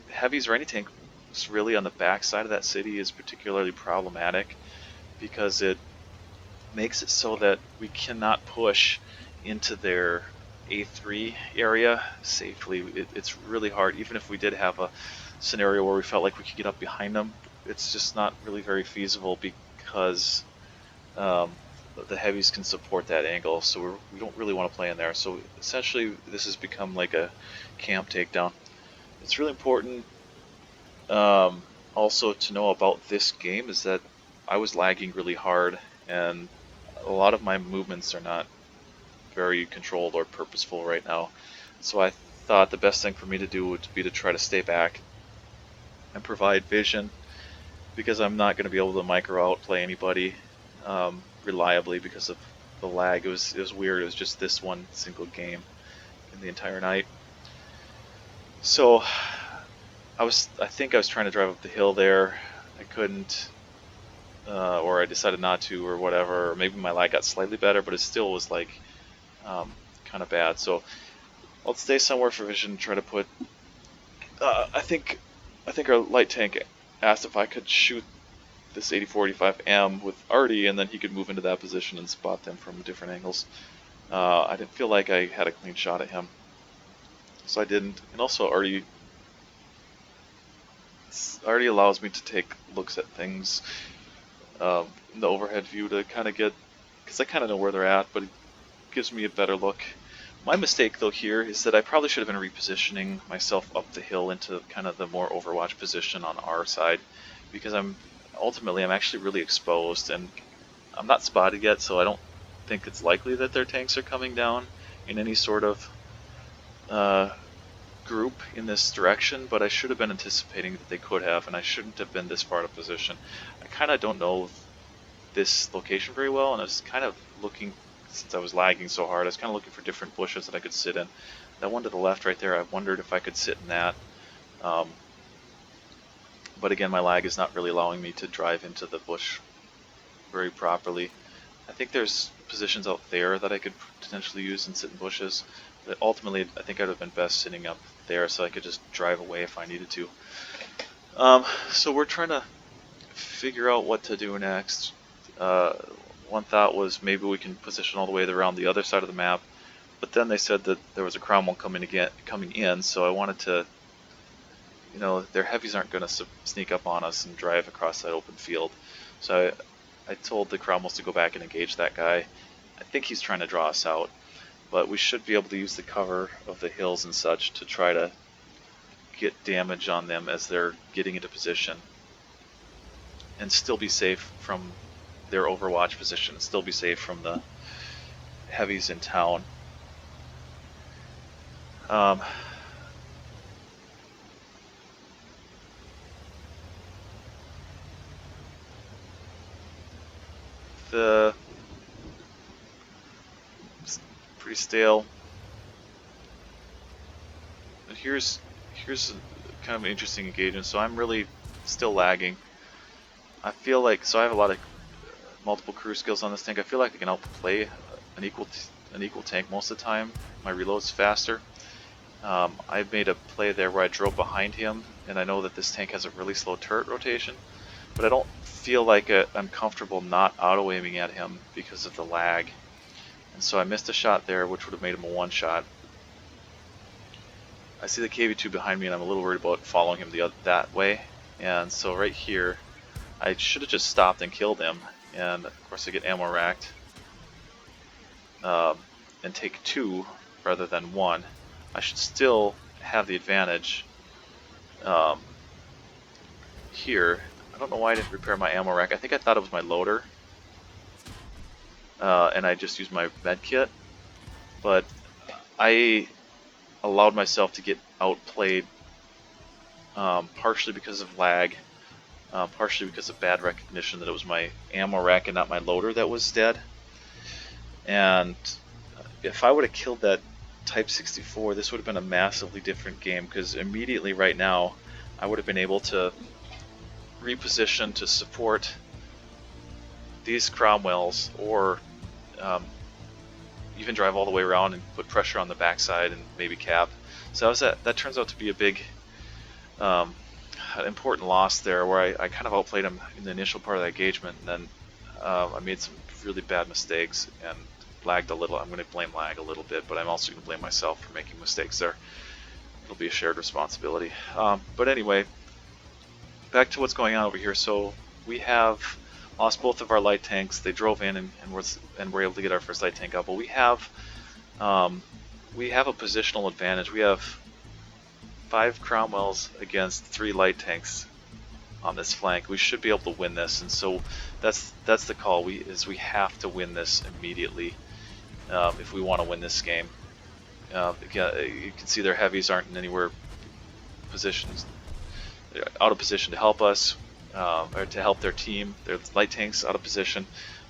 heavies or any tank really on the back side of that city is particularly problematic because it makes it so that we cannot push into their A3 area safely. It's really hard. Even if we did have a scenario where we felt like we could get up behind them, it's just not really very feasible because the heavies can support that angle, so we don't really want to play in there. So essentially this has become like a camp takedown. It's really important also to know about this game is that I was lagging really hard, and a lot of my movements are not very controlled or purposeful right now. So I thought the best thing for me to do would be to try to stay back and provide vision, because I'm not going to be able to micro outplay anybody reliably because of the lag. It was weird. It was just this one single game in the entire night. So I think I was trying to drive up the hill there. I couldn't, or I decided not to, or whatever. Or maybe my lag got slightly better, but it still was like kind of bad. So I'll stay somewhere for vision. Try to put. I think our light tank asked if I could shoot this 84-85M with Artie, and then he could move into that position and spot them from different angles. I didn't feel like I had a clean shot at him, so I didn't. And also Artie allows me to take looks at things in the overhead view to kind of get, because I kind of know where they're at, but it gives me a better look. My mistake though here is that I probably should have been repositioning myself up the hill into kind of the more overwatch position on our side, because I'm actually really exposed and I'm not spotted yet, so I don't think it's likely that their tanks are coming down in any sort of group in this direction, but I should have been anticipating that they could have, and I shouldn't have been this far out of position. I kind of don't know this location very well, and I was kind of looking, since I was lagging so hard, I was kind of looking for different bushes that I could sit in. That one to the left right there, I wondered if I could sit in that. But again, my lag is not really allowing me to drive into the bush very properly. I think there's positions out there that I could potentially use and sit in bushes. But ultimately, I think I'd have been best sitting up there so I could just drive away if I needed to. So we're trying to figure out what to do next. One thought was maybe we can position all the way around the other side of the map, but then they said that there was a Cromwell coming in, so I wanted to, their heavies aren't going to sneak up on us and drive across that open field. So I told the Cromwells to go back and engage that guy. I think he's trying to draw us out, but we should be able to use the cover of the hills and such to try to get damage on them as they're getting into position, and still be safe from their overwatch position, still be safe from the heavies in town. It's pretty stale. And here's kind of an interesting engagement. So I'm really still lagging. I feel like, so I have a lot of multiple crew skills on this tank. I feel like I can outplay an equal tank most of the time. My reload's faster. I made a play there where I drove behind him, and I know that this tank has a really slow turret rotation, but I don't feel like I'm comfortable not auto-aiming at him because of the lag. And so I missed a shot there, which would have made him a one-shot. I see the KV-2 behind me, and I'm a little worried about following him that way. And so right here, I should have just stopped and killed him. And of course I get ammo racked. And take 2 rather than 1. I should still have the advantage here. I don't know why I didn't repair my ammo rack. I think I thought it was my loader. And I just used my med kit. But I allowed myself to get outplayed partially because of lag, partially because of bad recognition that it was my ammo rack and not my loader that was dead. And if I would have killed that Type 64, this would have been a massively different game, because immediately right now I would have been able to reposition to support these Cromwells, or even drive all the way around and put pressure on the backside and maybe cap. So that turns out to be a big important loss there, where I kind of outplayed him in the initial part of the engagement, and then I made some really bad mistakes and lagged a little. I'm going to blame lag a little bit, but I'm also going to blame myself for making mistakes there. It'll be a shared responsibility. But anyway, back to what's going on over here. So we have lost both of our light tanks. They drove in and were able to get our first light tank out. But we have a positional advantage. We have 5 Cromwells against 3 light tanks on this flank. We should be able to win this, and so that's the call. We have to win this immediately if we want to win this game. You can see their heavies aren't in anywhere positions, they're out of position to help us or to help their team. Their light tanks out of position.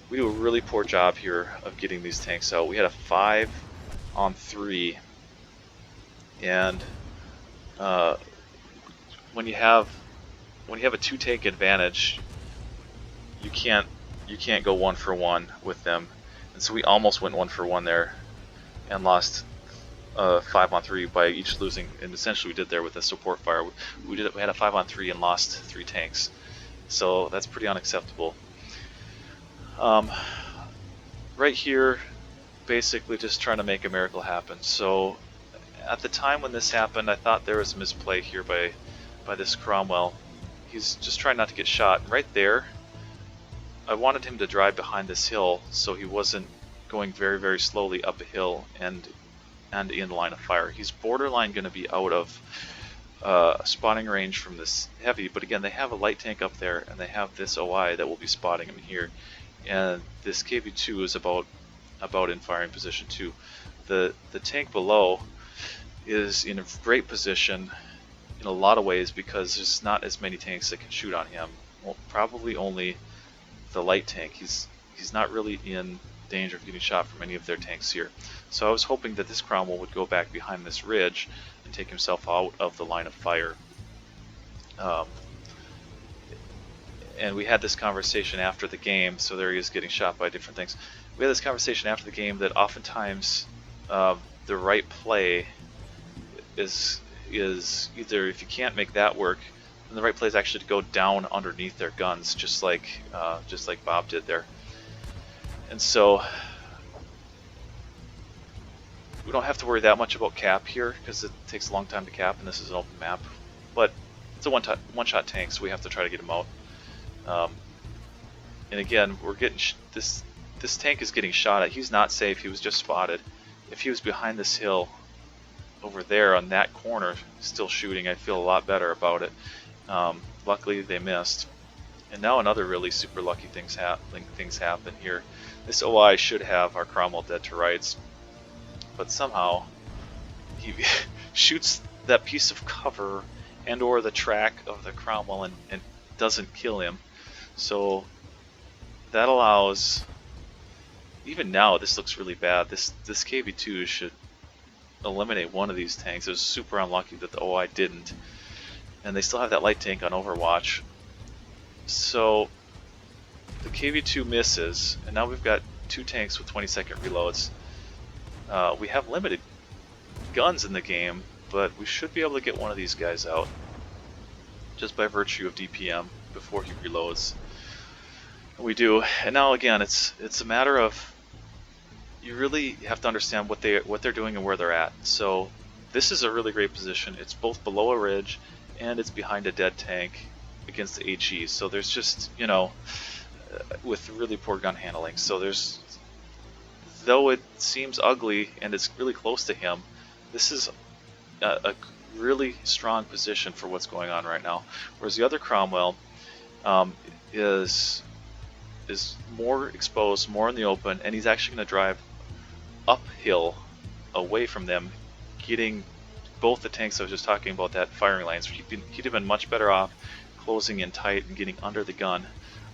We do a really poor job here of getting these tanks out. We had a 5-on-3, and when you have a 2-tank advantage, you can't go 1 for 1 with them, and so we almost went 1 for 1 there and lost 5-on-3 by each losing. And essentially we did there with a support fire. We had a 5-on-3 and lost 3 tanks, so that's pretty unacceptable. Right here, basically just trying to make a miracle happen. So at the time when this happened, I thought there was a misplay here by this Cromwell. He's just trying not to get shot. And right there, I wanted him to drive behind this hill so he wasn't going very, very slowly up a hill and in line of fire. He's borderline going to be out of spotting range from this heavy, but again, they have a light tank up there, and they have this OI that will be spotting him here. And this KV-2 is about in firing position too. The tank below is in a great position in a lot of ways, because there's not as many tanks that can shoot on him. Well, probably only the light tank. He's not really in danger of getting shot from any of their tanks here. So I was hoping that this Cromwell would go back behind this ridge and take himself out of the line of fire. And we had this conversation after the game, so there he is getting shot by different things. We had this conversation after the game that oftentimes the right play is either, if you can't make that work, then the right play is actually to go down underneath their guns, just like Bob did there. And so we don't have to worry that much about cap here, because it takes a long time to cap, and this is an open map. But it's a one-shot tank, so we have to try to get him out. And again, we're getting this tank is getting shot at. He's not safe. He was just spotted. If he was behind this hill over there on that corner, still shooting, I'd feel a lot better about it. Luckily, they missed. And now another really super lucky things happen here. This OI should have our Cromwell dead to rights, but somehow he shoots that piece of cover and or the track of the Cromwell and doesn't kill him. So that allows even now, this looks really bad. This KV2 should eliminate one of these tanks. It was super unlucky that the OI didn't. And they still have that light tank on Overwatch. So the KV2 misses, and now we've got 2 tanks with 20-second reloads. We have limited guns in the game, but we should be able to get one of these guys out just by virtue of DPM before he reloads. And we do. And now again, it's a matter of, you really have to understand what they're doing and where they're at. So this is a really great position. It's both below a ridge and it's behind a dead tank against the HE. So there's just, you know, with really poor gun handling. So there's, though it seems ugly and it's really close to him, this is a really strong position for what's going on right now. Whereas the other Cromwell is more exposed, more in the open, and he's actually going to drive uphill away from them, getting both the tanks I was just talking about, that firing lines. He'd have been much better off closing in tight and getting under the gun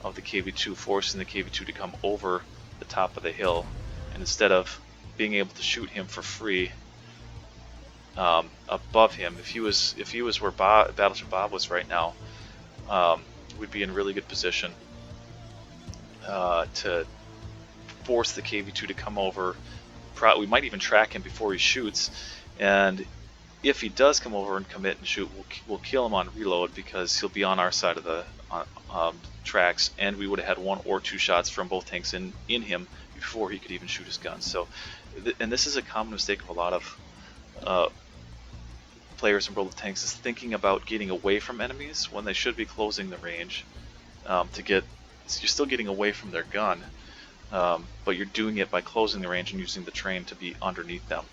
of the KV2, forcing the KV2 to come over the top of the hill, and instead of being able to shoot him for free above him, if he was where Battleship Bob was right now, we'd be in really good position to force the KV2 to come over. We might even track him before he shoots, and if he does come over and commit and shoot, we'll kill him on reload, because he'll be on our side of the tracks, and we would have had 1 or 2 shots from both tanks in him before he could even shoot his gun. So, and this is a common mistake of a lot of players in World of Tanks, is thinking about getting away from enemies when they should be closing the range to get. You're still getting away from their gun, but you're doing it by closing the range and using the train to be underneath them.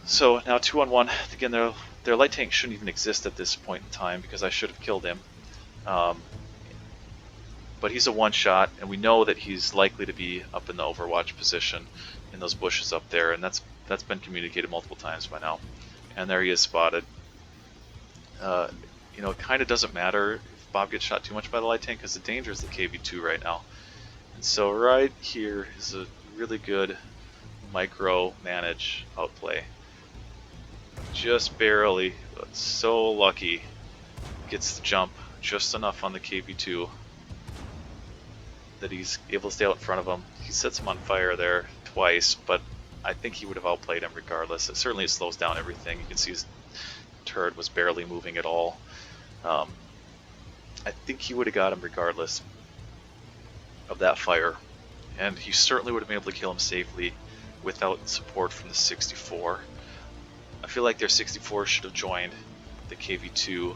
So now 2-on-1. Again, their light tank shouldn't even exist at this point in time, because I should have killed him. But he's a one-shot, and we know that he's likely to be up in the Overwatch position in those bushes up there, and that's been communicated multiple times by now. And there he is spotted. You know, it kind of doesn't matter if Bob gets shot too much by the light tank, because the danger is the KV2 right now. And so right here is a really good micro manage outplay. Just barely, but so lucky, gets the jump just enough on the KV2 that he's able to stay out in front of him. He sets him on fire there twice, but I think he would have outplayed him regardless. Certainly it slows down everything. You can see his turret was barely moving at all. I think he would have got him regardless of that fire, and he certainly would have been able to kill him safely without support from the 64. I feel like their 64 should have joined the KV2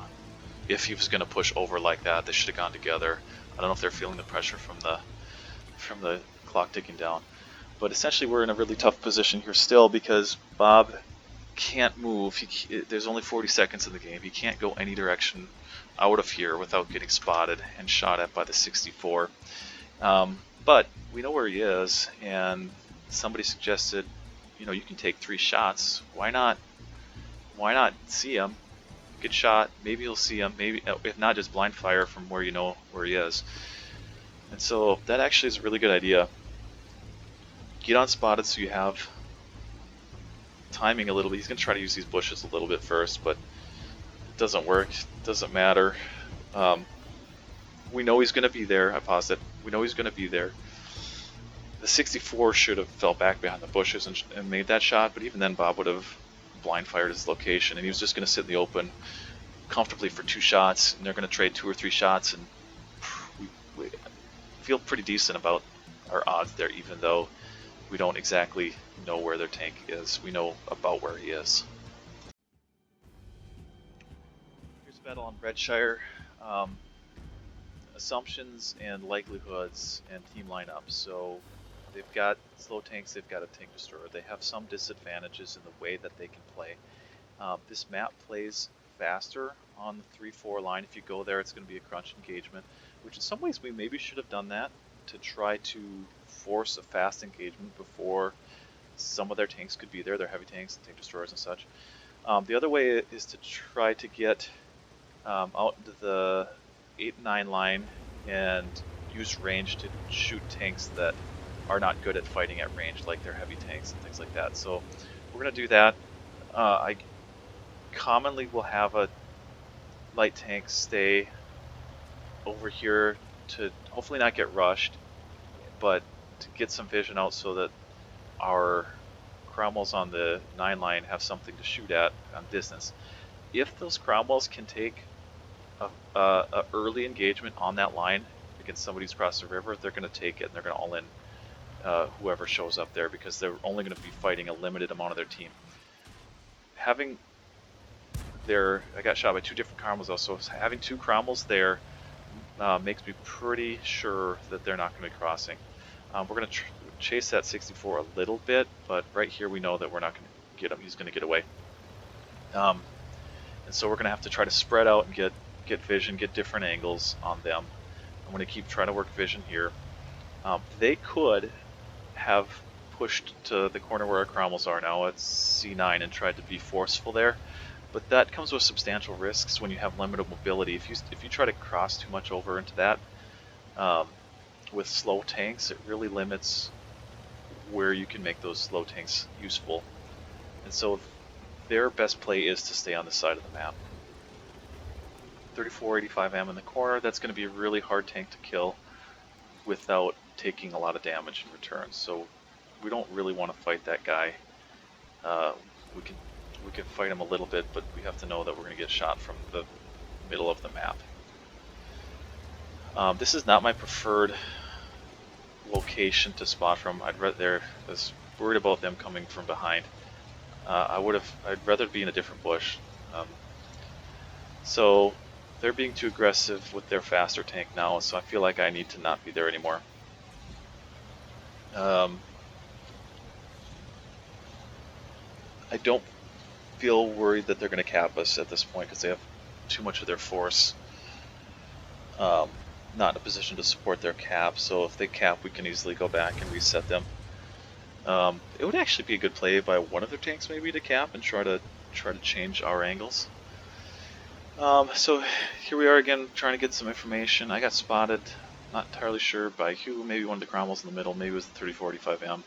if he was going to push over like that. They should have gone together. I don't know if they're feeling the pressure from the clock ticking down, but essentially we're in a really tough position here still, because Bob can't move. There's only 40 seconds in the game. He can't go any direction out of here without getting spotted and shot at by the 64. But we know where he is, and somebody suggested, you know, you can take 3 shots. Why not see him, get shot, maybe he'll see him, maybe, if not, just blind fire from where you know where he is. And so that actually is a really good idea. Get unspotted so you have timing a little bit. He's going to try to use these bushes a little bit first, but it doesn't work. It doesn't matter. We know he's going to be there. I paused it. We know he's going to be there. The 64 should have fell back behind the bushes and made that shot, but even then Bob would have blind fired his location, and he was just going to sit in the open comfortably for 2 shots, and they're going to trade 2 or 3 shots, and we feel pretty decent about our odds there, even though we don't exactly know where their tank is. We know about where he is. Here's a battle on Redshire. Assumptions and likelihoods and team lineups. So they've got slow tanks, they've got a tank destroyer. They have some disadvantages in the way that they can play. This map plays faster on the 3-4 line. If you go there, it's going to be a crunch engagement, which in some ways we maybe should have done that to try to force a fast engagement before some of their tanks could be there, their heavy tanks, tank destroyers and such. The other way is to try to get out into the 8-9 line and use range to shoot tanks that are not good at fighting at range like their heavy tanks and things like that. So we're going to do that. I commonly will have a light tank stay over here to hopefully not get rushed, but to get some vision out so that our Cromwells on the 9 line have something to shoot at on distance. If those Cromwells can take a early engagement on that line against somebody who's crossed the river, they're going to take it and they're going to all in whoever shows up there, because they're only going to be fighting a limited amount of their team. Having I got shot by 2 different Cromwells though, so having 2 Cromwells there makes me pretty sure that they're not going to be crossing. We're going to chase that 64 a little bit, but right here we know that we're not going to get him. He's going to get away. And so we're going to have to try to spread out and get vision, get different angles on them. I'm going to keep trying to work vision here. They could have pushed to the corner where our Cromwells are now at C9 and tried to be forceful there, but that comes with substantial risks when you have limited mobility. If you try to cross too much over into that with slow tanks, it really limits where you can make those slow tanks useful. And so their best play is to stay on the side of the map. 3485M in the corner, that's going to be a really hard tank to kill without taking a lot of damage in return. So we don't really want to fight that guy. We can fight him a little bit, but we have to know that we're going to get shot from the middle of the map. This is not my preferred location to spot from. I was worried about them coming from behind. I'd rather be in a different bush. So they're being too aggressive with their faster tank now, so I feel like I need to not be there anymore. I don't feel worried that they're going to cap us at this point because they have too much of their force not in a position to support their cap, so if they cap we can easily go back and reset them. It would actually be a good play by one of their tanks maybe to cap and try to change our angles. So here we are again trying to get some information. I got spotted, not entirely sure by who, maybe one of the Cromwells in the middle, maybe it was the 3485M.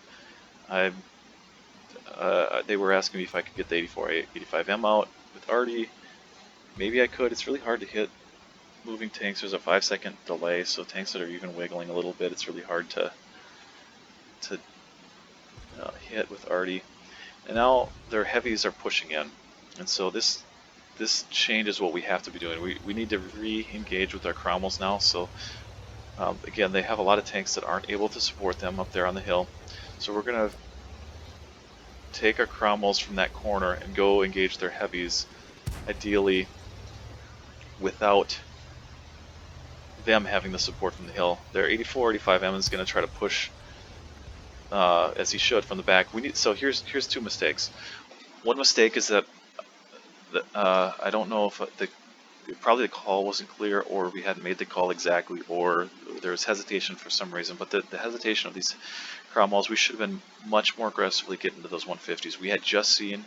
They were asking me if I could get the 8485M out with Artie. Maybe I could. It's really hard to hit moving tanks. There's a 5-second delay, so tanks that are even wiggling a little bit, it's really hard to hit with Artie. And now their heavies are pushing in, and so this changes what we have to be doing. We need to re-engage with our Cromwells now. So again, they have a lot of tanks that aren't able to support them up there on the hill. So we're going to take our Cromwells from that corner and go engage their heavies, ideally without them having the support from the hill. Their 8485M is going to try to push as he should from the back. So here's 2 mistakes. One mistake is that I don't know if probably the call wasn't clear, or we hadn't made the call exactly, or there was hesitation for some reason. But the hesitation of these Cromwells, we should have been much more aggressively getting to those 150s. We had just seen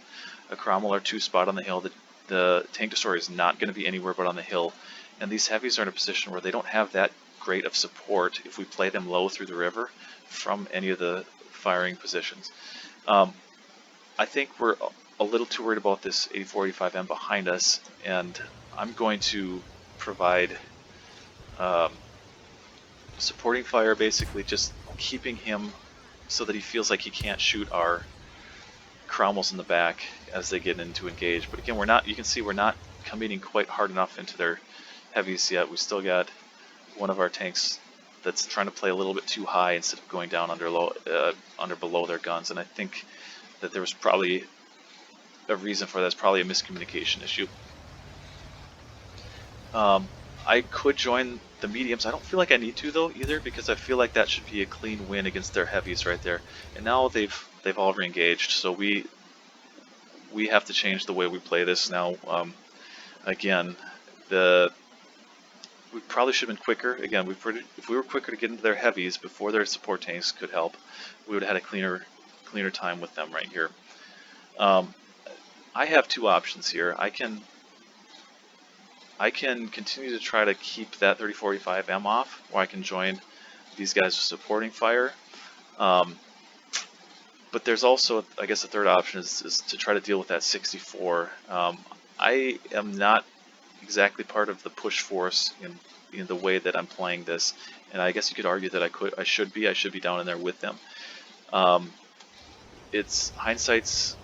a Cromwell or 2 spot on the hill. The tank destroyer is not going to be anywhere but on the hill, and these heavies are in a position where they don't have that great of support if we play them low through the river from any of the firing positions. I think we're a little too worried about this 8485M behind us, and I'm going to provide supporting fire, basically just keeping him so that he feels like he can't shoot our Cromwells in the back as they get into engage. But again, you can see we're not committing quite hard enough into their heavies yet. We still got one of our tanks that's trying to play a little bit too high instead of going down under below their guns, and I think that there was probably a reason for that. It's probably a miscommunication issue. I could join the mediums. I don't feel like I need to though either, because I feel like that should be a clean win against their heavies right there. And now they've all re-engaged, so we have to change the way we play this now. Again, we probably should have been quicker. Again, if we were quicker to get into their heavies before their support tanks could help, we would have had a cleaner time with them right here. I have 2 options here. I can continue to try to keep that 3485M off, or I can join these guys with supporting fire. Um, but there's also, I guess, the third option is to try to deal with that 64. I am not exactly part of the push force in the way that I'm playing this, and I guess you could argue that I should be down in there with them. It's hindsight's,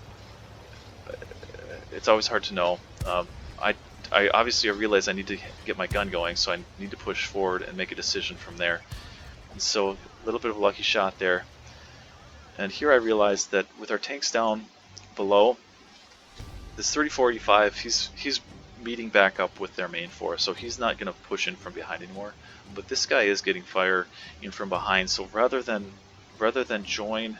it's always hard to know. I obviously I realize I need to get my gun going, so I need to push forward and make a decision from there. And so a little bit of a lucky shot there. And here I realized that with our tanks down below, this 3485, he's meeting back up with their main force, so he's not going to push in from behind anymore. But this guy is getting fire in from behind, so rather than join,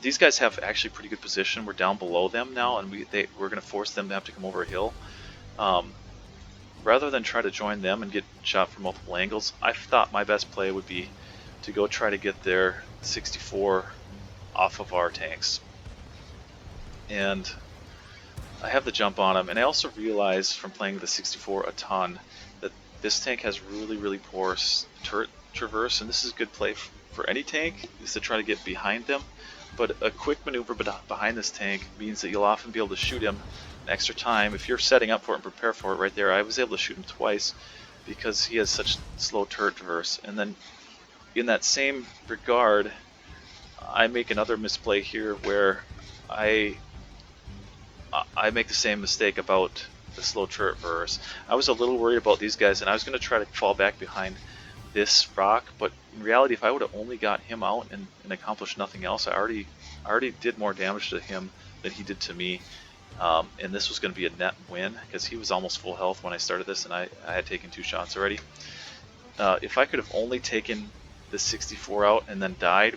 these guys have actually pretty good position. We're down below them now, and we're going to force them to have to come over a hill. Rather than try to join them and get shot from multiple angles, I thought my best play would be to go try to get their 64 off of our tanks. And I have the jump on him, and I also realized from playing the 64 a ton that this tank has really poor turret traverse, and this is a good play for any tank, is to try to get behind them. But a quick maneuver behind this tank means that you'll often be able to shoot him an extra time. If you're setting up for it and prepare for it right there, I was able to shoot him twice because he has such slow turret traverse. And then in that same regard, I make another misplay here where I make the same mistake about the slow turret traverse. I was a little worried about these guys, and I was going to try to fall back behind this rock, but in reality, if I would have only got him out and accomplished nothing else, I already did more damage to him than he did to me, and this was going to be a net win because he was almost full health when I started this, and I had taken 2 shots already. If I could have only taken the 64 out and then died,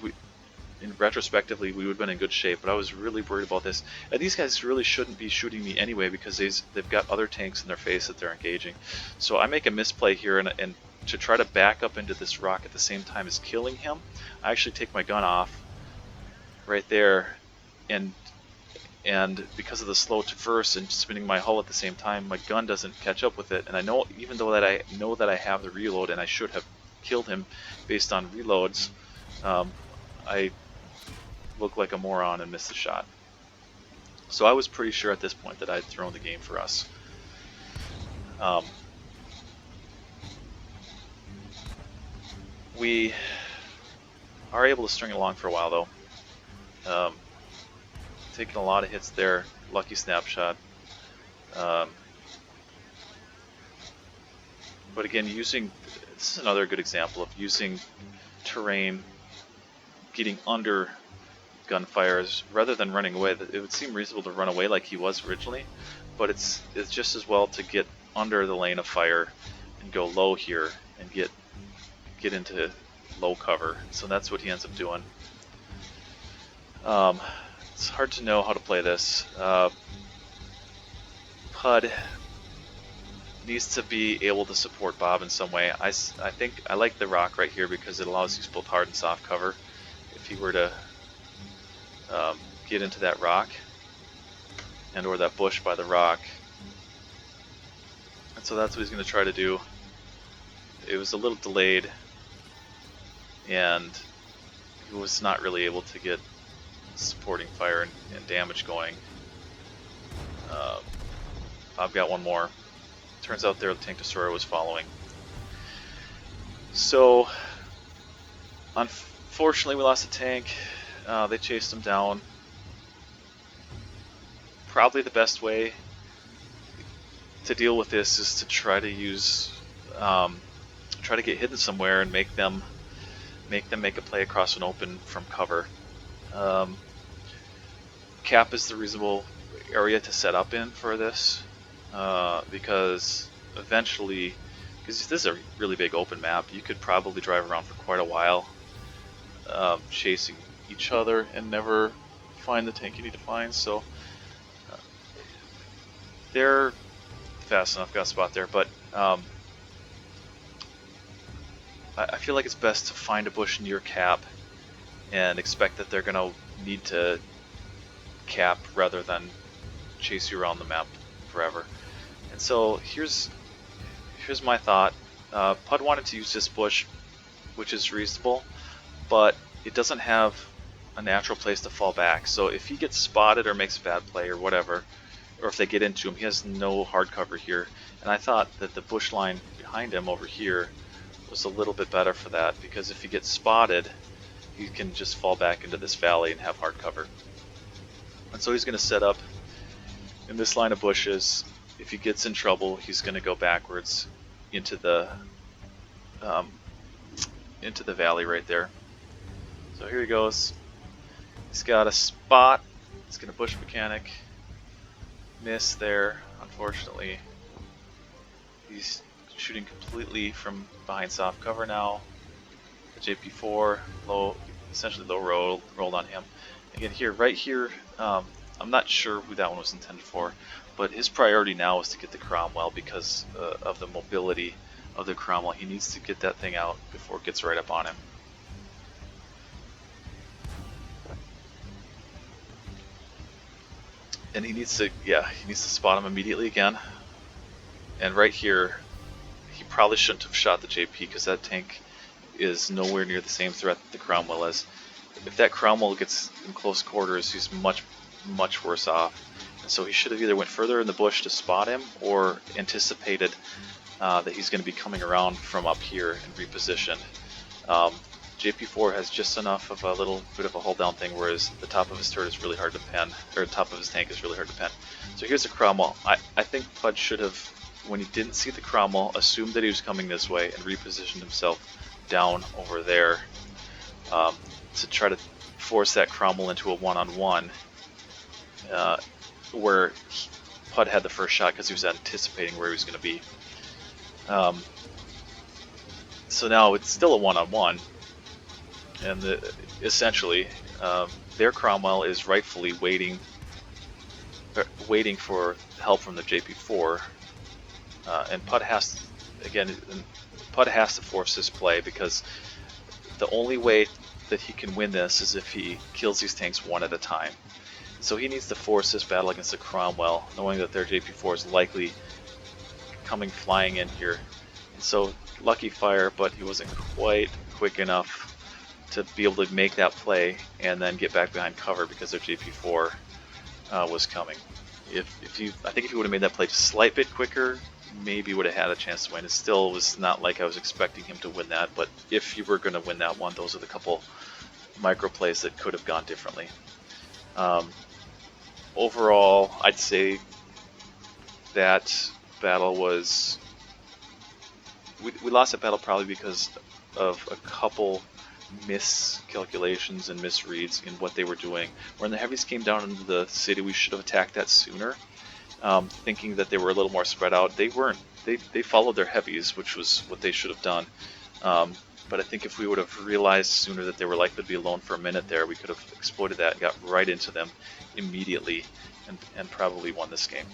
retrospectively we would have been in good shape, but I was really worried about this. And these guys really shouldn't be shooting me anyway because they've got other tanks in their face that they're engaging. So I make a misplay here, and to try to back up into this rock at the same time as killing him, I actually take my gun off right there, and because of the slow traverse and spinning my hull at the same time, my gun doesn't catch up with it. And I know, even though that I know that I have the reload and I should have killed him based on reloads, I look like a moron and missed the shot. So I was pretty sure at this point that I'd thrown the game for us. We are able to string it along for a while though. Taking a lot of hits there, lucky snapshot. But again, this is another good example of using terrain, getting under gunfires rather than running away. It would seem reasonable to run away like he was originally, but it's just as well to get under the lane of fire and go low here and get into low cover. So that's what he ends up doing. It's hard to know how to play this. HUD needs to be able to support Bob in some way. I think I like the rock right here because it allows you both hard and soft cover. If he were to get into that rock and or that bush by the rock, and so that's what he's going to try to do. It was a little delayed, and he was not really able to get supporting fire and damage going. I've got one more. Turns out there the tank destroyer was following. So unfortunately we lost the tank. They chased him down. Probably the best way to deal with this is to try to try to get hidden somewhere and make them make a play across an open from cover. Cap is the reasonable area to set up in for this, because eventually, because this is a really big open map, you could probably drive around for quite a while, chasing each other and never find the tank you need to find. So they're fast enough, got a spot there, but I feel like it's best to find a bush near cap and expect that they're going to need to cap rather than chase you around the map forever. And so here's my thought. Pud wanted to use this bush, which is reasonable, but it doesn't have a natural place to fall back. So if he gets spotted or makes a bad play or whatever, or if they get into him, he has no hard cover here. And I thought that the bush line behind him over here was a little bit better for that, because if he gets spotted, he can just fall back into this valley and have hard cover. And so he's going to set up in this line of bushes. If he gets in trouble, he's going to go backwards into the valley right there. So here he goes. He's got a spot. He's going to bush mechanic. Miss there, unfortunately. He's shooting completely from behind soft cover now. The JP4 low, essentially low rolled on him. Again, here, right here, I'm not sure who that one was intended for, but his priority now is to get the Cromwell because of the mobility of the Cromwell. He needs to get that thing out before it gets right up on him. And he needs to, spot him immediately again. And right here, he probably shouldn't have shot the JP because that tank is nowhere near the same threat that the Cromwell is. If that Cromwell gets in close quarters, he's much, much worse off. And so he should have either went further in the bush to spot him or anticipated that he's going to be coming around from up here and repositioned. JP4 has just enough of a little bit of a hold down thing, whereas the top of his turret is really hard to pen, or the top of his tank is really hard to pen. So here's the Cromwell. I think Pud should have, when he didn't see the Cromwell, assumed that he was coming this way and repositioned himself down over there to try to force that Cromwell into a one-on-one where Pud had the first shot because he was anticipating where he was going to be. So now it's still a one-on-one, and essentially their Cromwell is rightfully waiting for help from the JP4, and Pud has to force this play, because the only way that he can win this is if he kills these tanks one at a time. So he needs to force this battle against the Cromwell, knowing that their JP4 is likely coming flying in here. And so lucky fire, but he wasn't quite quick enough to be able to make that play and then get back behind cover because their JP4 was coming. I think if he would have made that play just a slight bit quicker, maybe would have had a chance to win. It still was not like I was expecting him to win that, but if you were going to win that one, those are the couple micro plays that could have gone differently. Overall, I'd say that battle was... We lost that battle probably because of a couple miscalculations and misreads in what they were doing. When the heavies came down into the city, we should have attacked that sooner, thinking that they were a little more spread out. They weren't. They followed their heavies, which was what they should have done. But I think if we would have realized sooner that they were likely to be alone for a minute there, we could have exploited that and got right into them immediately and probably won this game.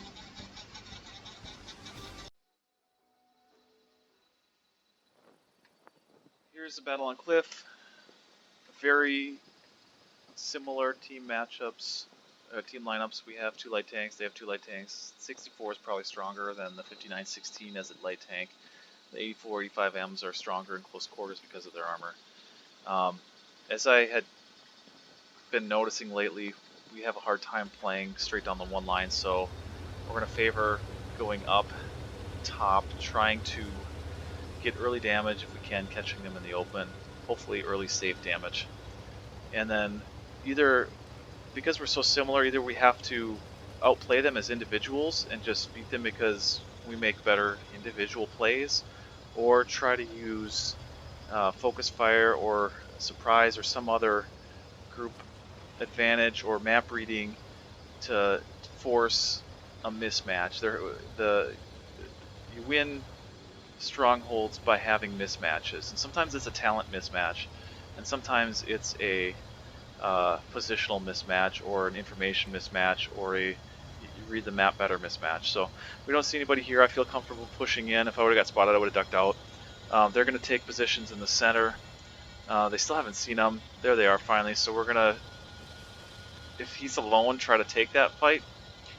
Here's the battle on Cliff. Very similar team matchups, team lineups. We have two light tanks, they have two light tanks. 64 is probably stronger than the 5916 as a light tank. The 84, 85Ms are stronger in close quarters because of their armor. As I had been noticing lately, we have a hard time playing straight down the one line, so we're going to favor going up top, trying to get early damage if we can, catching them in the open, hopefully early safe damage. And then either, because we're so similar, either we have to outplay them as individuals and just beat them because we make better individual plays, or try to use focus fire or surprise or some other group advantage or map reading to force a mismatch. You win strongholds by having mismatches, and sometimes it's a talent mismatch, and sometimes it's a positional mismatch or an information mismatch or a you read the map better mismatch. So we don't see anybody here. I feel comfortable pushing in. If I would have got spotted, I would have ducked out. They're going to take positions in the center. They still haven't seen them. There they are finally. So we're going to, if he's alone, try to take that fight.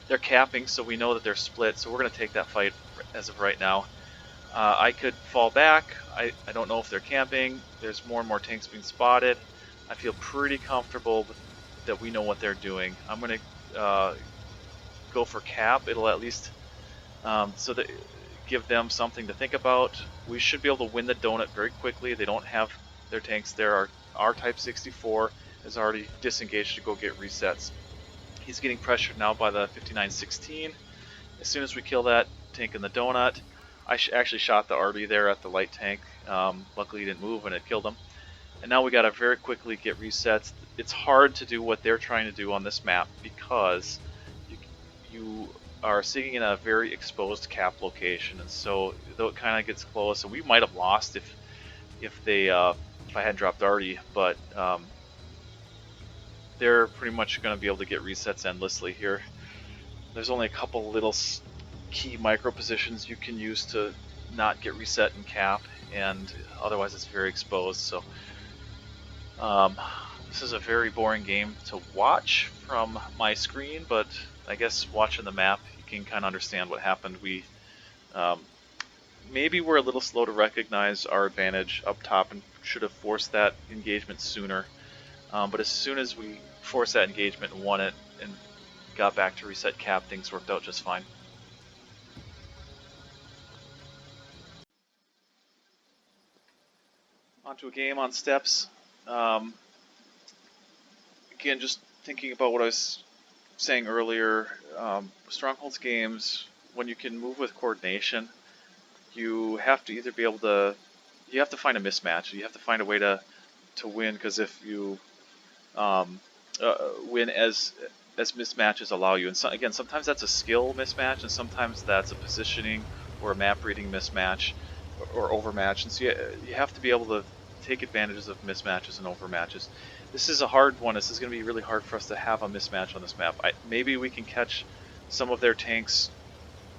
They're capping, so we know that they're split, so we're going to take that fight as of right now. I could fall back. I don't know if they're camping. There's more and more tanks being spotted. I feel pretty comfortable with, that we know what they're doing. I'm going to go for cap. It'll at least so that give them something to think about. We should be able to win the donut very quickly. They don't have their tanks there. Our Type 64 is already disengaged to go get resets. He's getting pressured now by the 5916. As soon as we kill that tank in the donut, I actually shot the Arby there at the light tank. Luckily he didn't move and it killed him. And now we got to very quickly get resets. It's hard to do what they're trying to do on this map because you are sitting in a very exposed cap location, and so though it kind of gets close, and we might have lost if I hadn't dropped Artie, but they're pretty much going to be able to get resets endlessly here. There's only a couple little key micro positions you can use to not get reset in cap, and otherwise it's very exposed. So this is a very boring game to watch from my screen, but I guess watching the map you can kind of understand what happened. We maybe we're a little slow to recognize our advantage up top and should have forced that engagement sooner. But as soon as we forced that engagement and won it and got back to reset cap, things worked out just fine. Onto a game on steps. Again, just thinking about what I was saying earlier, Strongholds games, when you can move with coordination, you have to either be able to, you have to find a mismatch. You have to find a way to win, because if you win as mismatches allow you, and so, again, sometimes that's a skill mismatch, and sometimes that's a positioning or a map reading mismatch or overmatch, and so you have to be able to take advantages of mismatches and overmatches. This is a hard one. This is going to be really hard for us to have a mismatch on this map. Maybe we can catch some of their tanks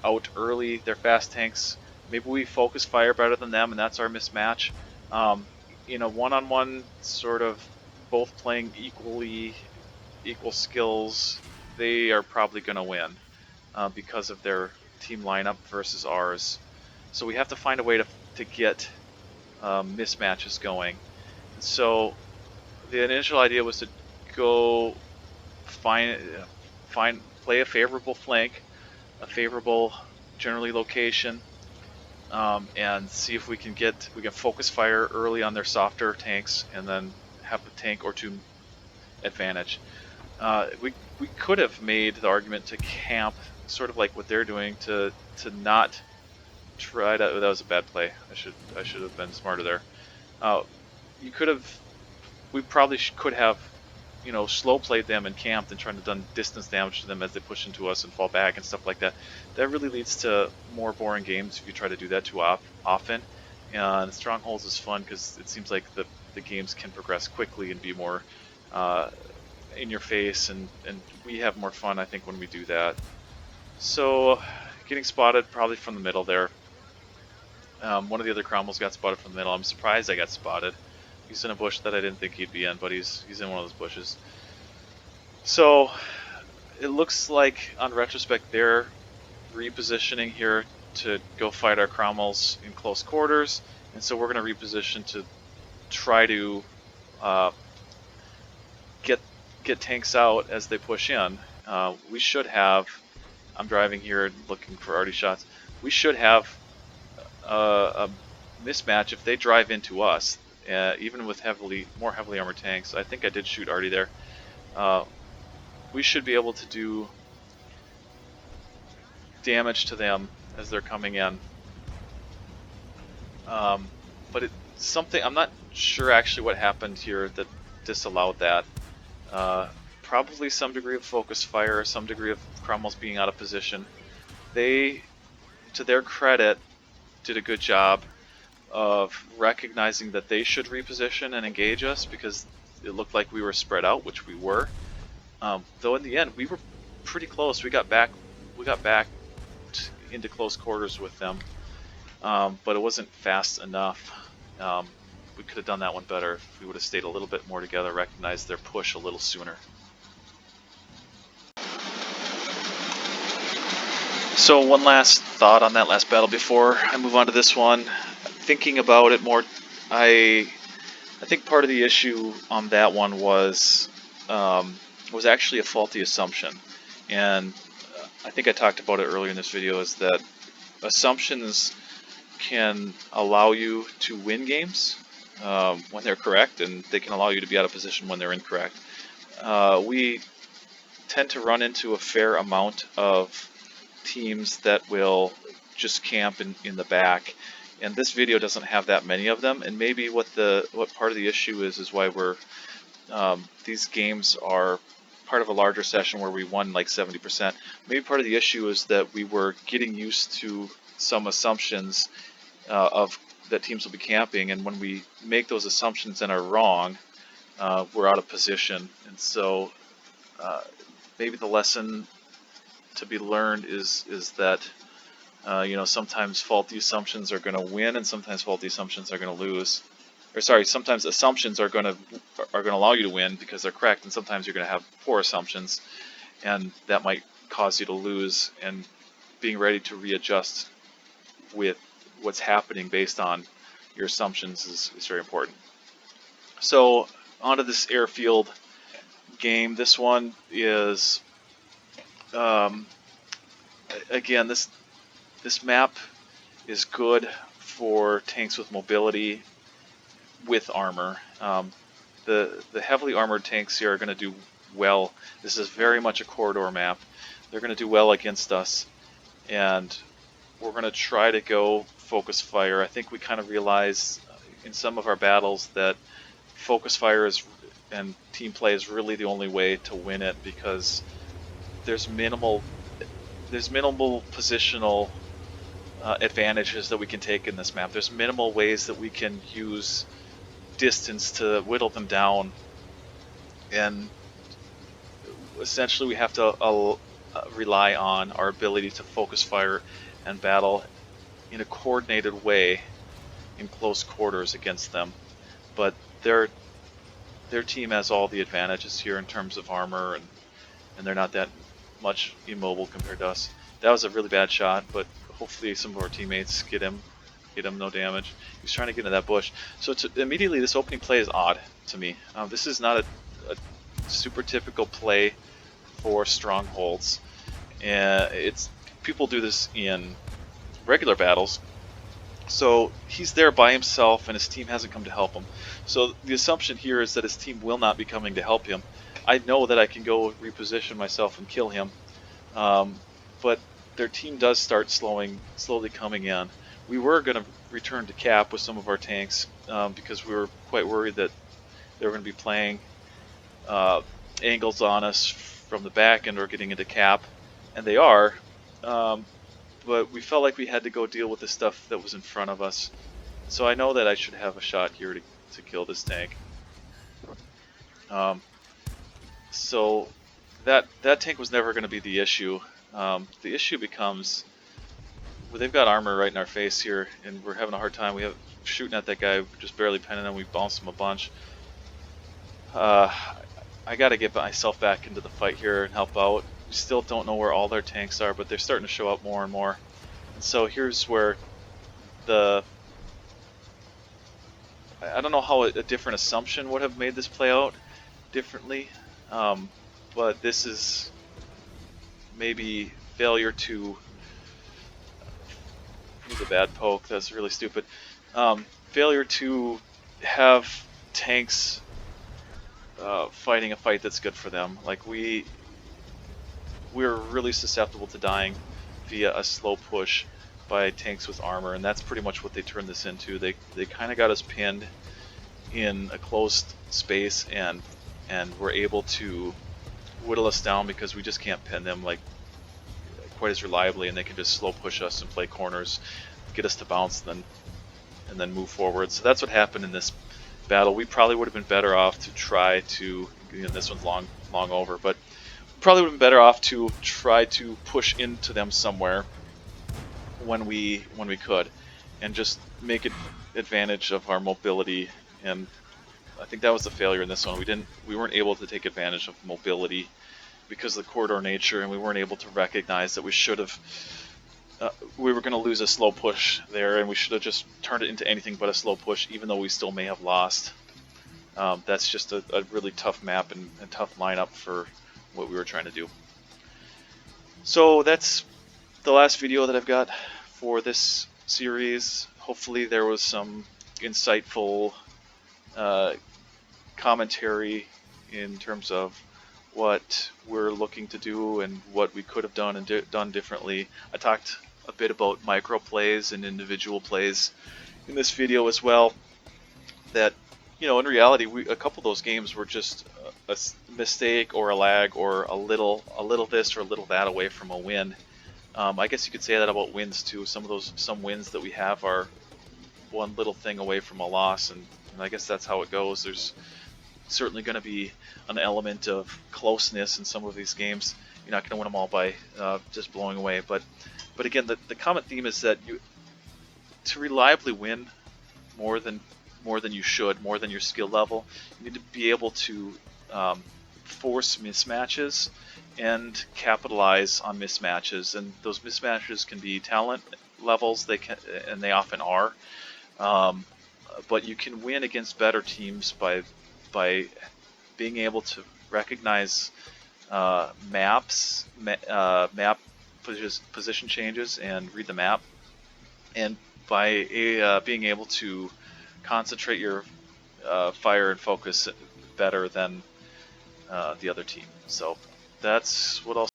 out early, their fast tanks. Maybe we focus fire better than them, and that's our mismatch. In a one-on-one sort of both playing equal skills, they are probably going to win because of their team lineup versus ours. So we have to find a way to get mismatches going. And so the initial idea was to go play a favorable flank, a favorable generally location, and see if we can focus fire early on their softer tanks and then have a tank or two advantage. We could have made the argument to camp, sort of like what they're doing, to not try to. That was a bad play. I should have been smarter there. You could have. We probably could have, slow played them and camped and tried to done distance damage to them as they push into us and fall back and stuff like that. That really leads to more boring games if you try to do that too often. And Strongholds is fun because it seems like the games can progress quickly and be more in your face, and we have more fun, I think, when we do that. So, getting spotted probably from the middle there. One of the other Cromwells got spotted from the middle. I'm surprised I got spotted. He's in a bush that I didn't think he'd be in, but he's in one of those bushes. So it looks like, on retrospect, they're repositioning here to go fight our Cromwells in close quarters, and so we're going to reposition to try to get tanks out as they push in. We should have. I'm driving here looking for arty shots. We should have a mismatch if they drive into us. Even with more heavily armored tanks. I think I did shoot Artie there. We should be able to do damage to them as they're coming in. But it's something, I'm not sure actually what happened here that disallowed that. Probably some degree of focus fire, some degree of Cromwell's being out of position. They, to their credit, did a good job of recognizing that they should reposition and engage us because it looked like we were spread out, which we were. Though in the end, we were pretty close. We got back into close quarters with them, but it wasn't fast enough. We could have done that one better if we would have stayed a little bit more together, recognized their push a little sooner. So one last thought on that last battle before I move on to this one. Thinking about it more, I I think part of the issue on that one was actually a faulty assumption, and I think I talked about it earlier in this video, is that assumptions can allow you to win games when they're correct, and they can allow you to be out of position when they're incorrect. We tend to run into a fair amount of teams that will just camp in the back, and this video doesn't have that many of them. And maybe what part of the issue is why these games are part of a larger session where we won like 70%. Maybe part of the issue is that we were getting used to some assumptions of that teams will be camping, and when we make those assumptions and are wrong, we're out of position. And so maybe the lesson to be learned is that sometimes faulty assumptions are going to win, and sometimes faulty assumptions are going to lose. Or sorry, sometimes assumptions are going to allow you to win because they're correct, and sometimes you're going to have poor assumptions, and that might cause you to lose. And being ready to readjust with what's happening based on your assumptions is very important. So onto this airfield game. This one is again, this map is good for tanks with mobility with armor. The heavily armored tanks here are going to do well. This is very much a corridor map. They're going to do well against us, and we're going to try to go focus fire. I think we kind of realize in some of our battles that focus fire and team play is really the only way to win it, because there's minimal positional advantages that we can take in this map. There's minimal ways that we can use distance to whittle them down, and essentially we have to rely on our ability to focus fire and battle in a coordinated way in close quarters against them. But their team has all the advantages here in terms of armor, and they're not that much immobile compared to us. That was a really bad shot, but hopefully some of our teammates get him no damage. He's trying to get into that bush. So immediately this opening play is odd to me. This is not a super typical play for Strongholds. People do this in regular battles. So he's there by himself and his team hasn't come to help him. So the assumption here is that his team will not be coming to help him. I know that I can go reposition myself and kill him, but their team does start slowly coming in. We were going to return to cap with some of our tanks because we were quite worried that they were going to be playing angles on us from the back end or getting into cap, and they are, but we felt like we had to go deal with the stuff that was in front of us. So I know that I should have a shot here to kill this tank. So that tank was never going to be the issue. The issue becomes, well, they've got armor right in our face here, and we're having a hard time. We have shooting at that guy, just barely pinning him. We bounced him a bunch. I got to get myself back into the fight here and help out. We still don't know where all their tanks are, but they're starting to show up more and more. And so here's where I don't know how a different assumption would have made this play out differently, but this is maybe failure to. It was a bad poke. That's really stupid. Failure to have tanks fighting a fight that's good for them. Like we're really susceptible to dying via a slow push by tanks with armor, and that's pretty much what they turned this into. They kind of got us pinned in a closed space, and were able to whittle us down because we just can't pin them like quite as reliably, and they can just slow push us and play corners, get us to bounce, and then move forward. So that's what happened in this battle. We probably would have been better off to try to, this one's long over, but probably would have been better off to try to push into them somewhere when we could, and just make advantage of our mobility. And I think that was the failure in this one. We weren't able to take advantage of mobility because of the corridor nature, and we weren't able to recognize that we should have. We were going to lose a slow push there, and we should have just turned it into anything but a slow push, even though we still may have lost. That's just a really tough map and tough lineup for what we were trying to do. So that's the last video that I've got for this series. Hopefully there was some insightful commentary in terms of what we're looking to do and what we could have done and done differently. I talked a bit about micro plays and individual plays in this video as well. That, you know, in reality, a couple of those games were just a mistake or a lag or a little this or a little that away from a win. I guess you could say that about wins too. Some wins that we have are one little thing away from a loss, and I guess that's how it goes. There's certainly going to be an element of closeness in some of these games. You're not going to win them all by just blowing away. But again, the common theme is that to reliably win more than you should, more than your skill level, you need to be able to force mismatches and capitalize on mismatches. And those mismatches can be talent levels, and they often are. But you can win against better teams by being able to recognize map position changes and read the map, and by being able to concentrate your fire and focus better than the other team. So that's what I'll